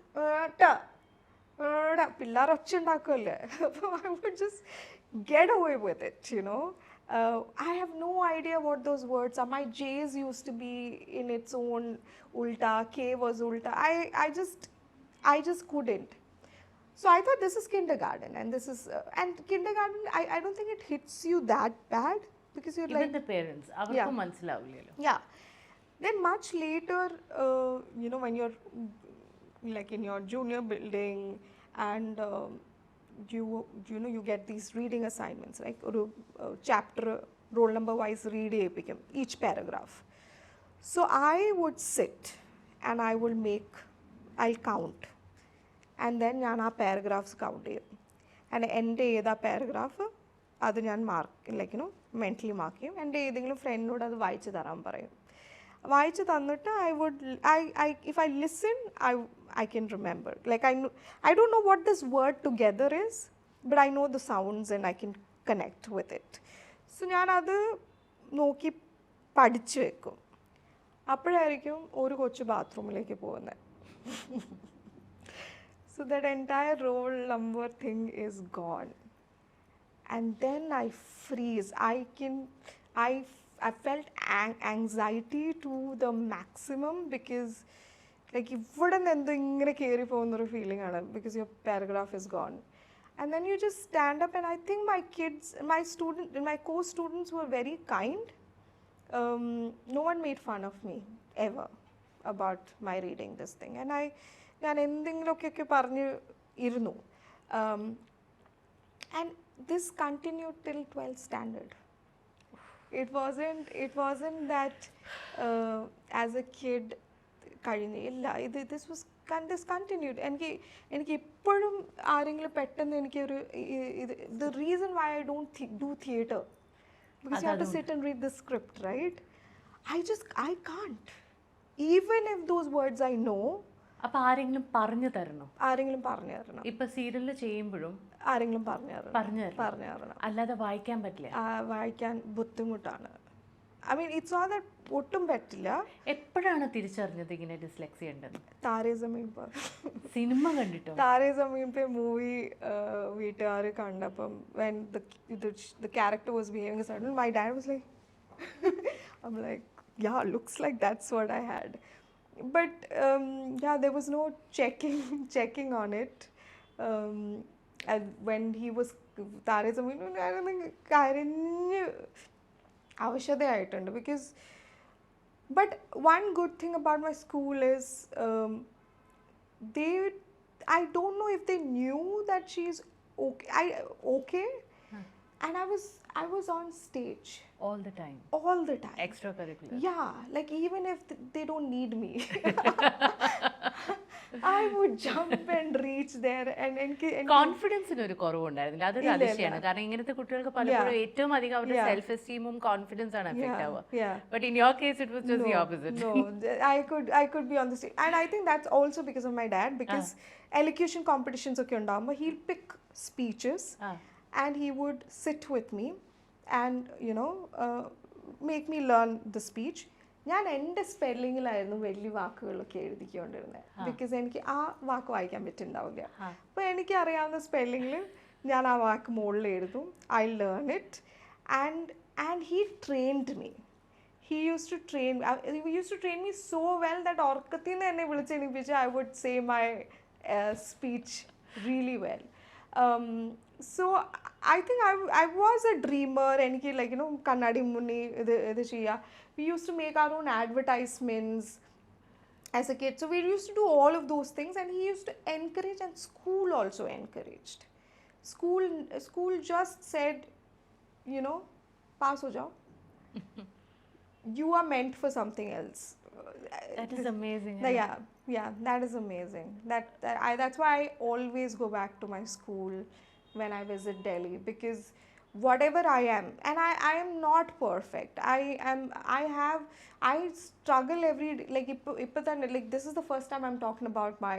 പിള്ളേർ ഒച്ച ഉണ്ടാക്കുമല്ലേ, അപ്പോൾ I would just get away with it. I have no idea what those words are. My J's used to be in its own ulta, K was ulta. I just couldn't. So I thought this is kindergarten, and this is and kindergarten I don't think it hits you that bad because you're even the parents avarku manasilavillalo. Yeah. Then much later, when you're like in your junior building and you get these reading assignments, like chapter roll number wise read each paragraph. So I would sit and I'll count, and then ഞാൻ ആ paragraphs count ചെയ്യും. And എൻ്റെ ഏതാ paragraph അത് ഞാൻ mark mentally mark ചെയ്യും. എൻ്റെ ഏതെങ്കിലും ഫ്രണ്ടിനോട് അത് വായിച്ച് തരാൻ പറയും. വായിച്ച് തന്നിട്ട് if I listen, I can remember. Like I don't know what this word together is, but I know the sounds and I can connect with it. So ഞാൻ അത് നോക്കി പഠിച്ചു വെക്കും. അപ്പോഴായിരിക്കും ഒരു കൊച്ചു ബാത്റൂമിലേക്ക് പോകുന്നത്. So that entire roll number thing is gone. And then I freeze. I felt anxiety to the maximum because like ഇവിടെ നിന്ന് എന്തോ ഇങ്ങനെ കയറി പോകുന്നൊരു ഫീലിംഗ് ആണ്, because your paragraph is gone. And then you just stand up, and I think my co-students were very kind. No one made fun of me ever about my reading this thing. And ഞാൻ എന്തെങ്കിലുമൊക്കെ പറഞ്ഞു ഇരുന്നു. And this continued till 12th standard. It wasn't that as a kid കഴിഞ്ഞില്ല. This continued. എനിക്ക് ഇപ്പോഴും ആരെങ്കിലും പെട്ടെന്ന് എനിക്കൊരു the reason why I don't do theatre, because you have to sit and read the script, right? I can't. Even if those words I know, അപ്പോൾ ആരെങ്കിലും പറഞ്ഞു തരണം. ഇപ്പൊ സീരിയൽ ചെയ്യുമ്പോഴും ആരെങ്കിലും പറഞ്ഞു തരണം. അല്ലാതെ വായിക്കാൻ പറ്റില്ല. വായിക്കാൻ ബുദ്ധിമുട്ടാണ്. I mean, it's not that ഒട്ടും പറ്റില്ല. എപ്പോഴാണ് തിരിച്ചറിഞ്ഞത് ഇങ്ങനെ ഡിസ്ലെക്സിയ ഉണ്ടെന്ന്? താരേ സമീൻ പർ സിനിമ കണ്ടിട്ടോ? താരേ സമീൻ പേ മൂവി വീട്ടുകാർ കണ്ടപ്പം when the character was behaving suddenly, my dad was like I'm like, yeah, looks like that's what I had. But yeah, there was no checking on it. And when he was താരേ Sameen, I don't think കരഞ്ഞ് അവശതയായിട്ടുണ്ട്. Because but one good thing about my school is I don't know if they knew that she's okay. And I was on stage all the time. Extracurricular. Yeah, like even if they don't need me, I would jump and reach there. And കോൺഫിഡൻസിന് ഒരു കുറവുണ്ടായിരുന്നില്ല? അതൊരു അതിശയമാണ്. കാരണം ഇങ്ങനത്തെ കുട്ടികൾക്ക് പലപ്പോഴും ഏറ്റവും അധികം അവരുടെ self എസ്റ്റീമും confidence ആണ് എഫക്റ്റ് ആവുക. But in your case it was just the opposite. No, I could be on the stage, and I think that's also because of my dad, because elocution competitions ഒക്കെ ഉണ്ടാവുമ്പോൾ he'll pick speeches and he would sit with me and make me learn the speech. ഞാൻ എൻ്റെ സ്പെല്ലിങ്ങിലായിരുന്നു വലിയ വാക്കുകളൊക്കെ എഴുതിക്കൊണ്ടിരുന്നത്. Because എനിക്ക് ആ വാക്ക് വായിക്കാൻ പറ്റുന്നുണ്ടാവില്ല. അപ്പോൾ എനിക്ക് അറിയാവുന്ന സ്പെല്ലിങ്ങിൽ ഞാൻ ആ വാക്ക് മുകളിൽ എഴുതും. I learn it. And he trained me. He used to train me so well that orkathil enne vilichenipichu I would say my speech really well. So I think I was a dreamer. Eniki like kannadi munni idu cheya. We used to make our own advertisements as a kid. So we used to do all of those things, and he used to encourage, and school also encouraged. School just said, pass ho jao. You are meant for something else. That is amazing. Yeah, that is amazing. That's why I always go back to my school when I visit Delhi, because whatever I am, and I am not perfect. I struggle every day. Like this is the first time I'm talking about my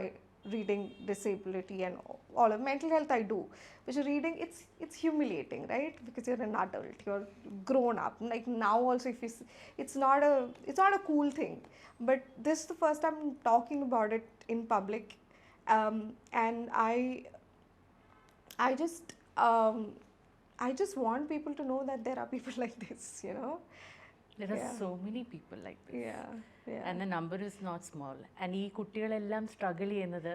reading disability and all of mental health. I do, which reading, it's humiliating, right? Because you're an adult, you're grown up. Like now also, if you it's not a cool thing, but this is the first time I'm talking about it in public. And I just want people to know that there are people like this, There are so many people like this. Yeah. And the number is not small. And ee kuttigalellam struggle cheynathu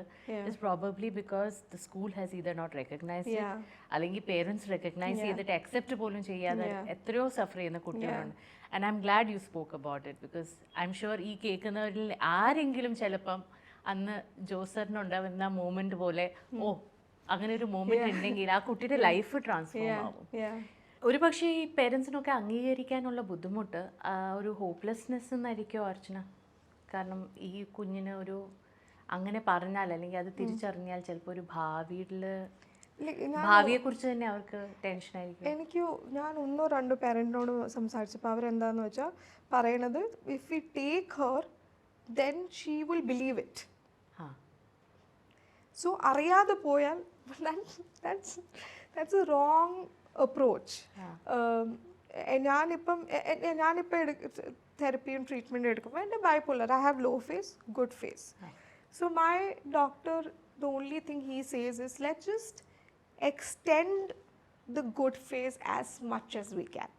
is probably because the school has either not recognized it, allengi parents recognize cheyidittu accept polum cheyyade etrayo suffer cheyna kuttigalundu. And I'm glad you spoke about it, because I'm sure ee kekkunnavaril aarengiലും ചിലപ്പം അന്ന് ജോസറിന് ഉണ്ടാവുന്ന moment പോലെ അങ്ങനെ ഒരു moment ഉണ്ടെങ്കിൽ ആ കുട്ടിയുടെ life transform ആവും. ഒരു പക്ഷേ ഈ പേരൻസിനൊക്കെ അംഗീകരിക്കാനുള്ള ബുദ്ധിമുട്ട് ഒരു ഹോപ്പ്ലെസ്നെസ് എന്നായിരിക്കുമോ അർച്ചന? കാരണം ഈ കുഞ്ഞിന് ഒരു അങ്ങനെ പറഞ്ഞാൽ അല്ലെങ്കിൽ അത് തിരിച്ചറിഞ്ഞാൽ ചിലപ്പോൾ ഒരു ഭാവിയെക്കുറിച്ച് തന്നെ അവർക്ക് ടെൻഷൻ ആയിരിക്കും. ഞാൻ ഒന്നോ രണ്ടോ പേരൻറ്റിനോട് സംസാരിച്ചപ്പോൾ അവരെന്താന്ന് വെച്ചാൽ പറയണത്, if you take Har then she will believe it. So അറിയാതെ പോയാൽ that's a wrong approach. ഞാനിപ്പോൾ തെറപ്പിയും ട്രീറ്റ്മെൻറ്റും എടുക്കുമ്പോൾ എൻ്റെ bipolar, I have low face, good face. So my doctor, the only thing he says is, let's just extend the good phase as much as we can.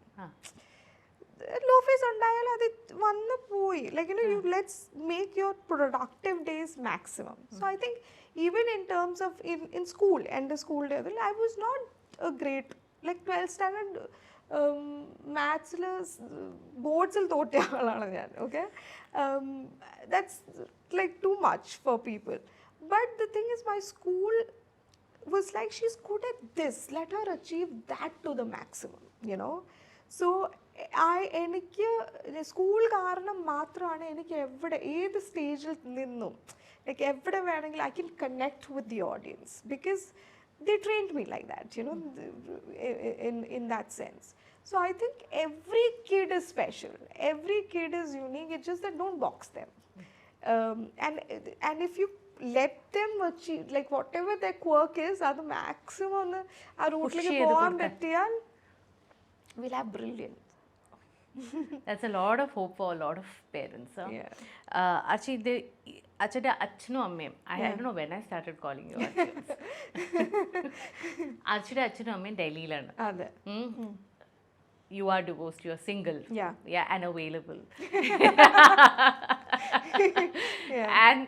Low face ഉണ്ടായാൽ അത് വന്ന് പോയി. Like let's make your productive days maximum. So I think even in terms of in school and the school level, I was not a great, like 12th standard maths boards il thotte aalana njan. Okay, that's like too much for people. But the thing is, my school was like, she's good at this, let her achieve that to the maximum, So എനിക്ക് school കാരണം മാത്രമാണ് എനിക്ക് എവിടെ ഏത് സ്റ്റേജിൽ നിന്നും like എവിടെ വേണമെങ്കിലും I can connect with the audience, because they trained me like that, in that sense. So I think every kid is special, every kid is unique. It's just that don't box them. And if you let them achieve, like whatever their quirk is, at the maximum ആ റൂട്ടിലേക്ക് പോകാൻ പറ്റിയാൽ we'll have brilliant. That's a lot of hope for a lot of parents. Yeah. Actually, Achada Achno Ammem. I don't know when I started calling you Achas. Achada Achno Ammem Delhi Lana. You are divorced, you are single. Yeah, and available. And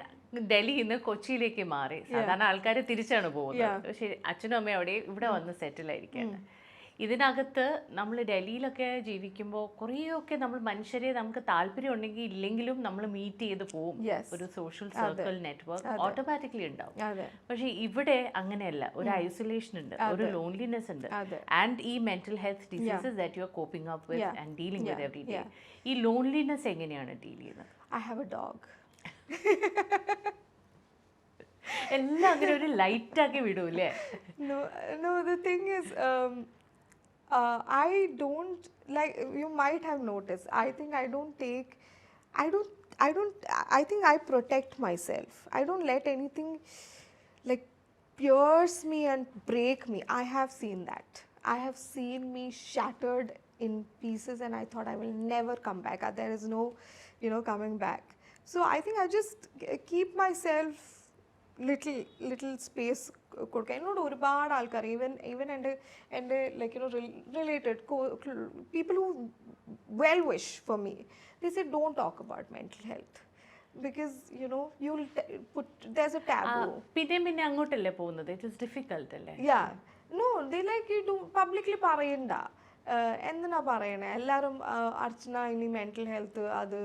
ഡൽഹിയിൽ നിന്ന് കൊച്ചിയിലേക്ക് മാറി. സാധാരണ ആൾക്കാർ തിരിച്ചാണ് പോകുന്നത്. പക്ഷേ അച്ഛനും അമ്മയും അവിടെ ഇവിടെ വന്ന് സെറ്റിൽ ആയിരിക്കുകയാണ്. ഇതിനകത്ത് നമ്മൾ ഡൽഹിയിലൊക്കെ ജീവിക്കുമ്പോൾ കുറേയൊക്കെ നമ്മൾ മനുഷ്യരെ നമുക്ക് താല്പര്യം ഉണ്ടെങ്കിൽ ഇല്ലെങ്കിലും നമ്മൾ മീറ്റ് ചെയ്ത് പോകും. ഒരു സോഷ്യൽ സർക്കിൾ നെറ്റ്വർക്ക് ഓട്ടോമാറ്റിക്കലി ഉണ്ടാവും. പക്ഷേ ഇവിടെ അങ്ങനെയല്ല. ഒരു ഐസൊലേഷൻ ഉണ്ട്, ഒരു ലോൺലിനെസ് ഉണ്ട്. ആൻഡ് ഈ mental health diseases that you are coping up with and dealing with every day. ഈ ലോൺലിനെസ് എങ്ങനെയാണ് ഡീൽ ചെയ്യുന്നത്? I have a dog. എല്ലാം അങ്ങനെ ഒരു ലൈറ്റാക്കി വിടൂല്ലേ? No, the thing is, I don't, like, you might have noticed, I think I think I protect myself. I don't let anything like pierce me and break me. I have seen that. I have seen me shattered in pieces and I thought I will never come back. There is no, coming back. So I think I just keep myself little space. എന്നോട് ഒരുപാട് ആൾക്കാർ even എൻ്റെ like related people who well wish for me, they say don't talk about mental health because you'll there's a taboo. പിന്നെ അങ്ങോട്ടല്ലേ പോകുന്നത്? It is difficult അല്ലേ? Yeah, no, they like you to publicly പറയണ്ട. എന്തിനാ പറയണേ? എല്ലാവരും അർച്ചന ഇനി mental health അത്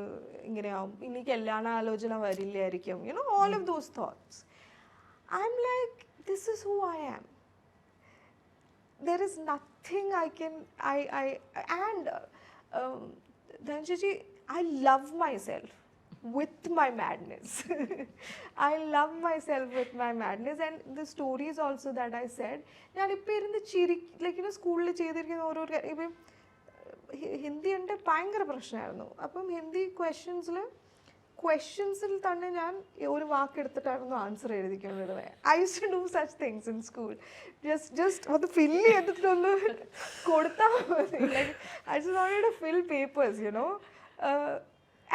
ഇങ്ങനെയാവും, ഇനി കല്യാണ ആലോചന വരില്ലായിരിക്കും, all of those thoughts. I'm like, this is who I am. There is nothing I can, and Dhanya, I love myself with my madness. I love myself with my madness, and the stories also that I said, ഞാൻ ഇപ്പോൾ ഇരുന്ന് like സ്കൂളിൽ ചെയ്തിരിക്കുന്ന ഓരോ ഇപ്പം ഹിന്ദി എൻ്റെ ഭയങ്കര പ്രശ്നമായിരുന്നു. അപ്പം ഹിന്ദി ക്വസ്റ്റ്യൻസിൽ തന്നെ ഞാൻ ഒരു വാക്കെടുത്തിട്ടായിരുന്നു ആൻസർ എഴുതിക്കൊണ്ടിരുന്നത്. I use to do such things in school. Just അത് ഫില്ല് ചെയ്തിട്ടൊന്ന് കൊടുത്താൽ മതി. Like I just wanted to fill papers,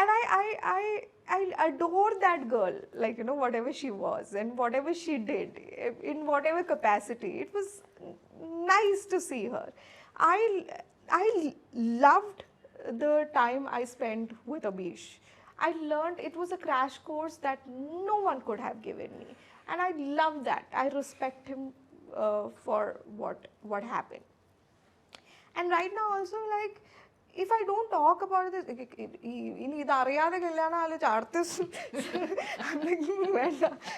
and I adore that girl, like whatever she was and whatever she did in whatever capacity. It was nice to see her. I loved the time I spent with Abish. I learned, it was a crash course that no one could have given me, and I love that. I respect him for what happened. And right now also, like, if I don't talk about this, ഇനി ഇത് അറിയാതെ കല്യാണം ആലോചിച്ച് അടുത്ത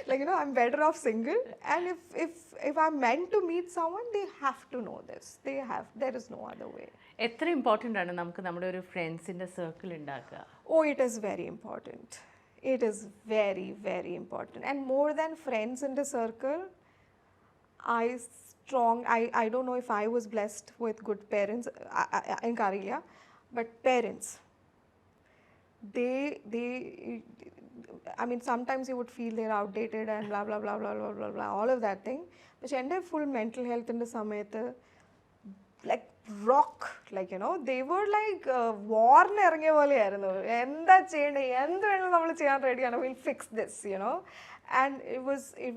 like I'm better off single. And if I'm meant to meet someone, they have to know this. There is no other way. എത്ര important ആണ് നമുക്ക് നമ്മുടെ ഒരു ഫ്രണ്ട്സിൻ്റെ സർക്കിൾ ഉണ്ടാക്കുക? Oh, it is very important. It is very, very important. And more than friends in the circle, I don't know if I was blessed with good parents in Karelia, but parents, they I mean, sometimes you would feel they're outdated and blah blah blah blah blah blah blah, all of that thing. But ende full mental health in the samayathe like rock, like they were like war nerenge pole aayirunnu. Endha cheyande endu venam nammal cheyan ready aanu, we'll fix this, And it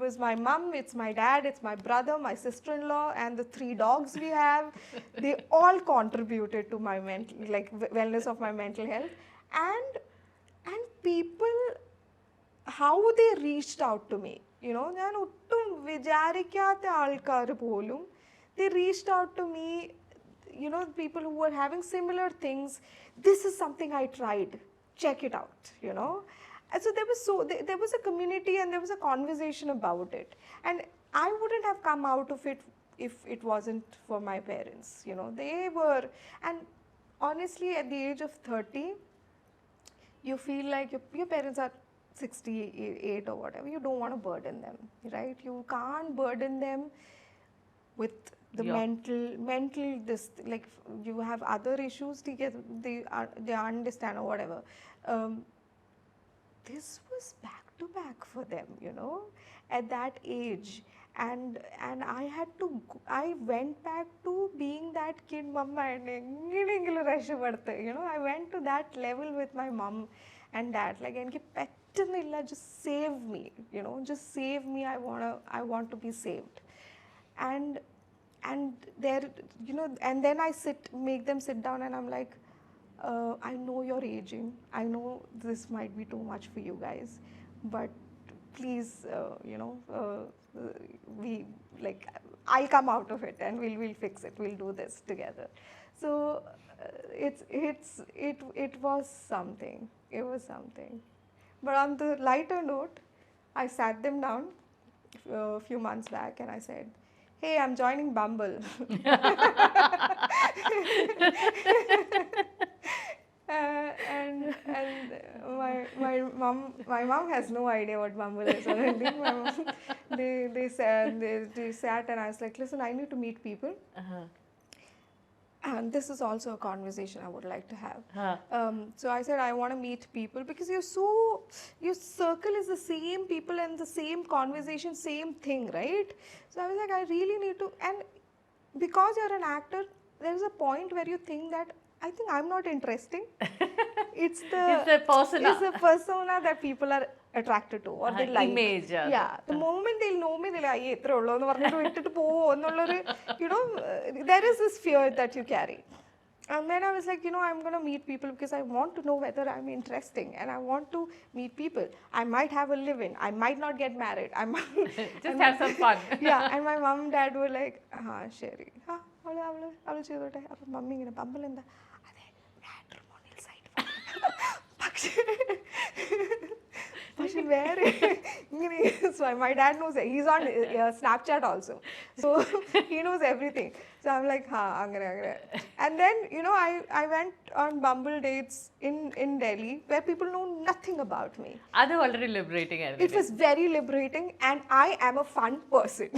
was my mom, it's my dad, it's my brother, my sister-in-law, and the 3 dogs we have. They all contributed to my wellness of my mental health. And people, how they reached out to me, ഞാൻ ഒട്ടും വിചാരിക്കാത്ത ആൾക്കാർ പോലും, they reached out to me, people who were having similar things. This is something I tried, check it out, And so there was a community and there was a conversation about it. And I wouldn't have come out of it if it wasn't for my parents. They were, and honestly, at the age of 30, you feel like your parents are 68 or whatever. You don't want to burden them, right? You can't burden them with the mental this, like you have other issues. They understand or whatever. This was back to back for them, at that age. and I had to I went back to being that kid mama and you know, I went to that level with my mom and dad, like enki pettunnilla, just save me, you know, just save me, I want to be saved. And there, you know, and then I make them sit down and I'm like, I know you're aging, I know this might be too much for you guys, but please, you know, we, like, I'll come out of it and we'll fix it, we'll do this together. So it was something, but on the lighter note, I sat them down a few months back and I said, hey, I'm joining Bumble. And my mom has no idea what Bumble is already. My mom, they sat and I was like, listen, I need to meet people. And this is also a conversation I would like to have. So I said, I want to meet people because your circle is the same people and the same conversation, same thing, right? So I was like, I really need to, and because you're an actor, there's a point where you think that I think I'm not interesting. It's the persona that people are attracted to or they like. Image. Yeah. The moment they'll know me, they'll like, you know, there is this fear that you carry. And then I was like, you know, I'm going to meet people because I want to know whether I'm interesting and I want to meet people. I might have a live-in. I might not get married. I might just have some fun. Yeah. And my mom and dad were like, Sherry. അവള് ചെയ്തോട്ടെ. അപ്പം mummy ഇങ്ങനെ Bumble എന്താ അതെ matrimonial site പക്ഷെ വേറെ ഇങ്ങനെ. So my dad knows it. He's on Snapchat also, so he knows everything. So I'm like, angare. And then, you know, I went on Bumble dates in Delhi where people know nothing about me. That's very liberating. It was very liberating and I am a fun person.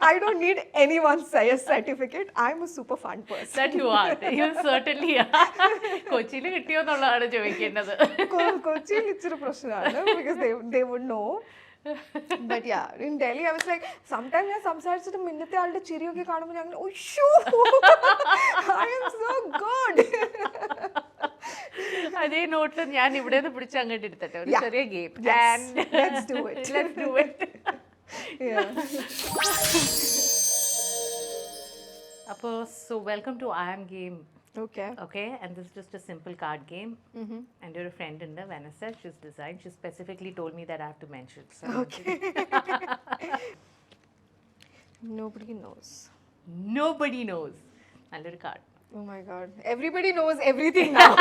I don't need anyone's certificate. I'm a super fun person. That you are. You certainly are. Kochil kittiyo ennulladu choikkunnathu. Kochil ichira prashananu because they would know. But yeah, in Delhi I was like, sometimes I സംസാരിച്ചിട്ട് മിന്നത്തെ ആളുടെ ചിരിയൊക്കെ കാണുമ്പോൾ ഞാൻ oh shoo, I am so good. അതേ നോട്ടിൽ ഞാൻ ഇവിടെ നിന്ന് പിടിച്ച് അങ്ങോട്ട് എടുത്തട്ടെ ഒരു ചെറിയ game. Let's do it. Yeah. So welcome to I Am Game. Okay. And this is just a simple card game. And your friend in there, Vanessa, she's designed. She specifically told me that I have to mention. So okay. Nobody knows. Another card. Oh my God. Everybody knows everything now.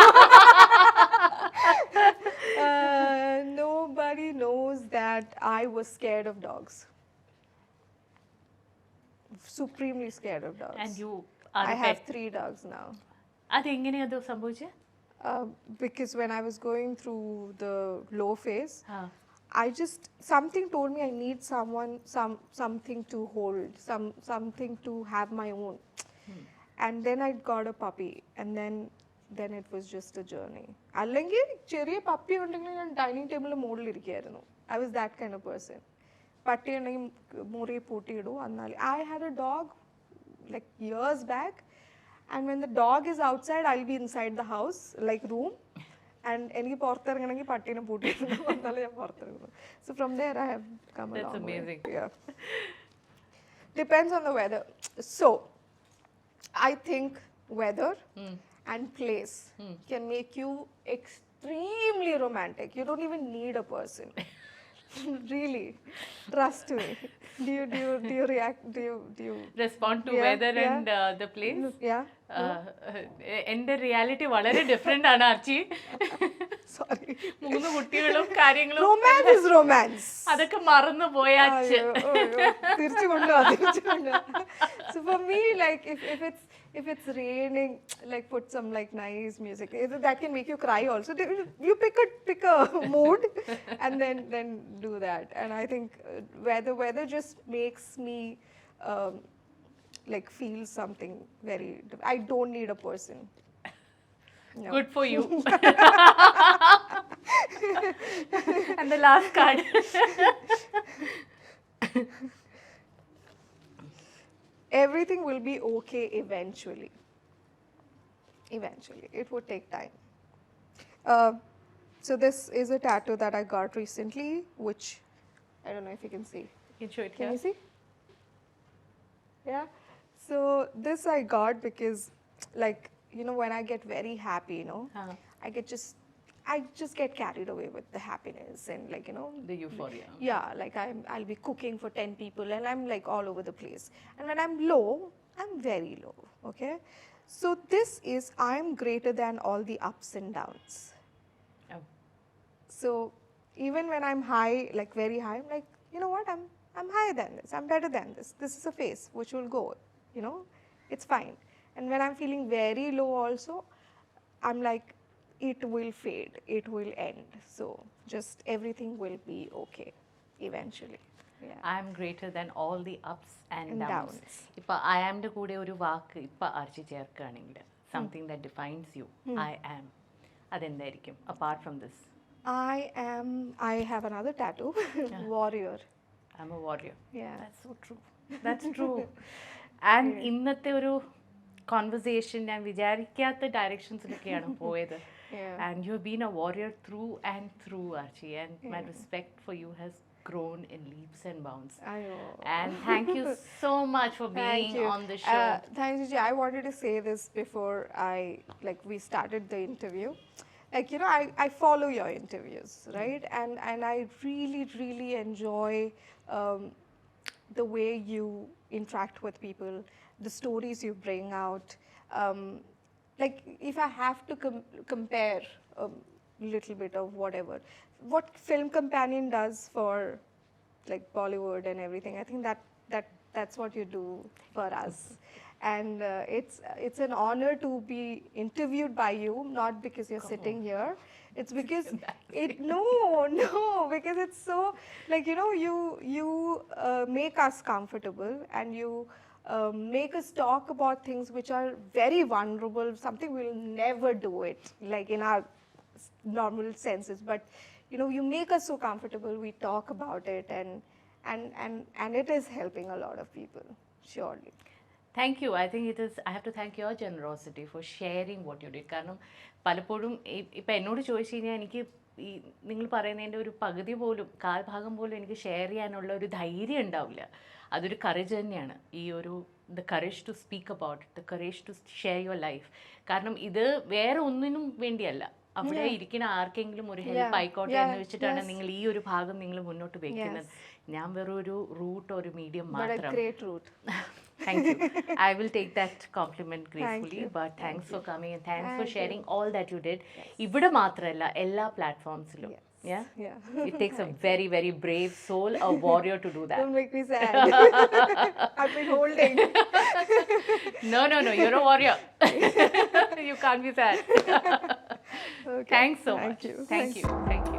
Nobody knows that I was scared of dogs. Supremely scared of dogs. And you are I have 3 dogs now. അതെങ്ങനെയാ സംഭവിച്ചത്? Because when I was going through the low phase, something told me I need something to hold, something to have my own. And then I got a puppy, and then it was just a journey. Allengi cheriya puppy undengil nan dining table model irikayirunnu. I was that kind of person. Patti undengil more pooti idu annali. I had a dog like years back, and when the dog is outside, I'll be inside the house, like room, and എനിക്ക് പുറത്തിറങ്ങണമെങ്കിൽ പട്ടീനെ പൂട്ടിയിടുന്നു എന്നാലേ ഞാൻ പുറത്തിറങ്ങുന്നു. So from there I have come a long way. That's amazing. Yeah. Depends on the weather. So I think weather and place can make you extremely romantic. You don't even need a person. Really, trust me. Do you react? Do you respond to weather and the place? Yeah. എൻ്റെ reality വളരെ different ആണ് Archie. Sorry. 3 കുട്ടികളും കാര്യങ്ങളും. Romance is romance. അതൊക്കെ മറന്നു പോയാച്ച്. തിരിച്ചു കൊണ്ടുവാ. So for me, like if it's raining, like put some like nice music. That can make you cry also. You pick a mood and then do that. And I think weather just makes me like feel something very. I don't need a person. No. Good for you. And the last card. Everything will be okay eventually. Eventually. It would take time. So this is a tattoo that I got recently, which I don't know if you can see. You can show it Can here. you see? Yeah. So this I got because, like, you know, when I get very happy, you know, I just get carried away with the happiness and, like, you know, The euphoria. yeah, like I'll be cooking for 10 people and I'm like all over the place. And when I'm low, I'm very low. Okay. So this is I'm greater than all the ups and downs. Oh. So even when I'm high, like very high, I'm like, you know what, I'm higher than this, I'm better than this. This is a phase which will go, you know, it's fine. And when I'm feeling very low also, I'm like, it will fade, it will end. So just everything will be okay eventually. Yeah. I am greater than all the ups and And downs. downs. ഇപ്പം I am കൂടെ ഒരു വാക്ക് ഇപ്പം അർച്ചി ചേർക്കുകയാണെങ്കിൽ something that defines you I am അതെന്തായിരിക്കും apart from this? I have another tattoo, warrior. I'm a warrior. Yeah. That's so true. That's true. And ഇന്നത്തെ ഒരു conversation ഞാൻ വിചാരിക്കാത്ത ഡയറക്ഷൻസിലൊക്കെയാണ് പോയത്. Yeah. And you've been a warrior through and through, Archie, and my respect for you has grown in leaps and bounds. I know. And thank you so much for being Thank you. on the show. Thanks, Gigi. I wanted to say this before we started the interview. Like, you know, I follow your interviews, right? And I really, really enjoy the way you interact with people, the stories you bring out. Like, if I have to compare a little bit of whatever, what Film Companion does for like Bollywood and everything, I think that's what you do for us. And it's an honor to be interviewed by you, not because you're sitting here. It's because because it's so, like, you know, you make us comfortable and you make us talk about things which are very vulnerable, something we'll never do it, like in our normal senses. But, you know, you make us so comfortable, we talk about it, and it is helping a lot of people, surely. Thank you. I think I have to thank your generosity for sharing what you did. കാരണം പലപ്പോഴും ഇപ്പം എന്നോട് ചോദിച്ചു കഴിഞ്ഞാൽ എനിക്ക് ഈ നിങ്ങൾ പറയുന്നതിൻ്റെ ഒരു പകുതി പോലും കാൽഭാഗം പോലും എനിക്ക് ഷെയർ ചെയ്യാനുള്ള ഒരു ധൈര്യം ഉണ്ടാവില്ല. അതൊരു കറേജ് തന്നെയാണ്. ഈ ഒരു the courage to speak about it, the courage to share your life. കാരണം ഇത് വേറെ ഒന്നിനും വേണ്ടിയല്ല. അവിടെ ഇരിക്കുന്ന ആർക്കെങ്കിലും ഒരു ഹെൽപ്പ് ആയിക്കോട്ടെ എന്ന് വെച്ചിട്ടാണ് നിങ്ങൾ ഈ ഒരു ഭാഗം നിങ്ങൾ മുന്നോട്ട് വെക്കുന്നത്. ഞാൻ വെറും ഒരു റൂട്ട് ഒരു മീഡിയം മാത്രം. Thank you. I will take that compliment gracefully. But thanks for coming and thanks for sharing all that you did. ഇവിടെ മാത്രമല്ല എല്ലാ പ്ലാറ്റ്ഫോംസിലും. Yeah? It takes a very, very brave soul, a warrior to do that. Don't make me sad. I've been holding. No, you're a warrior. You can't be sad. Okay. Thanks so much. Thank you. Thank you.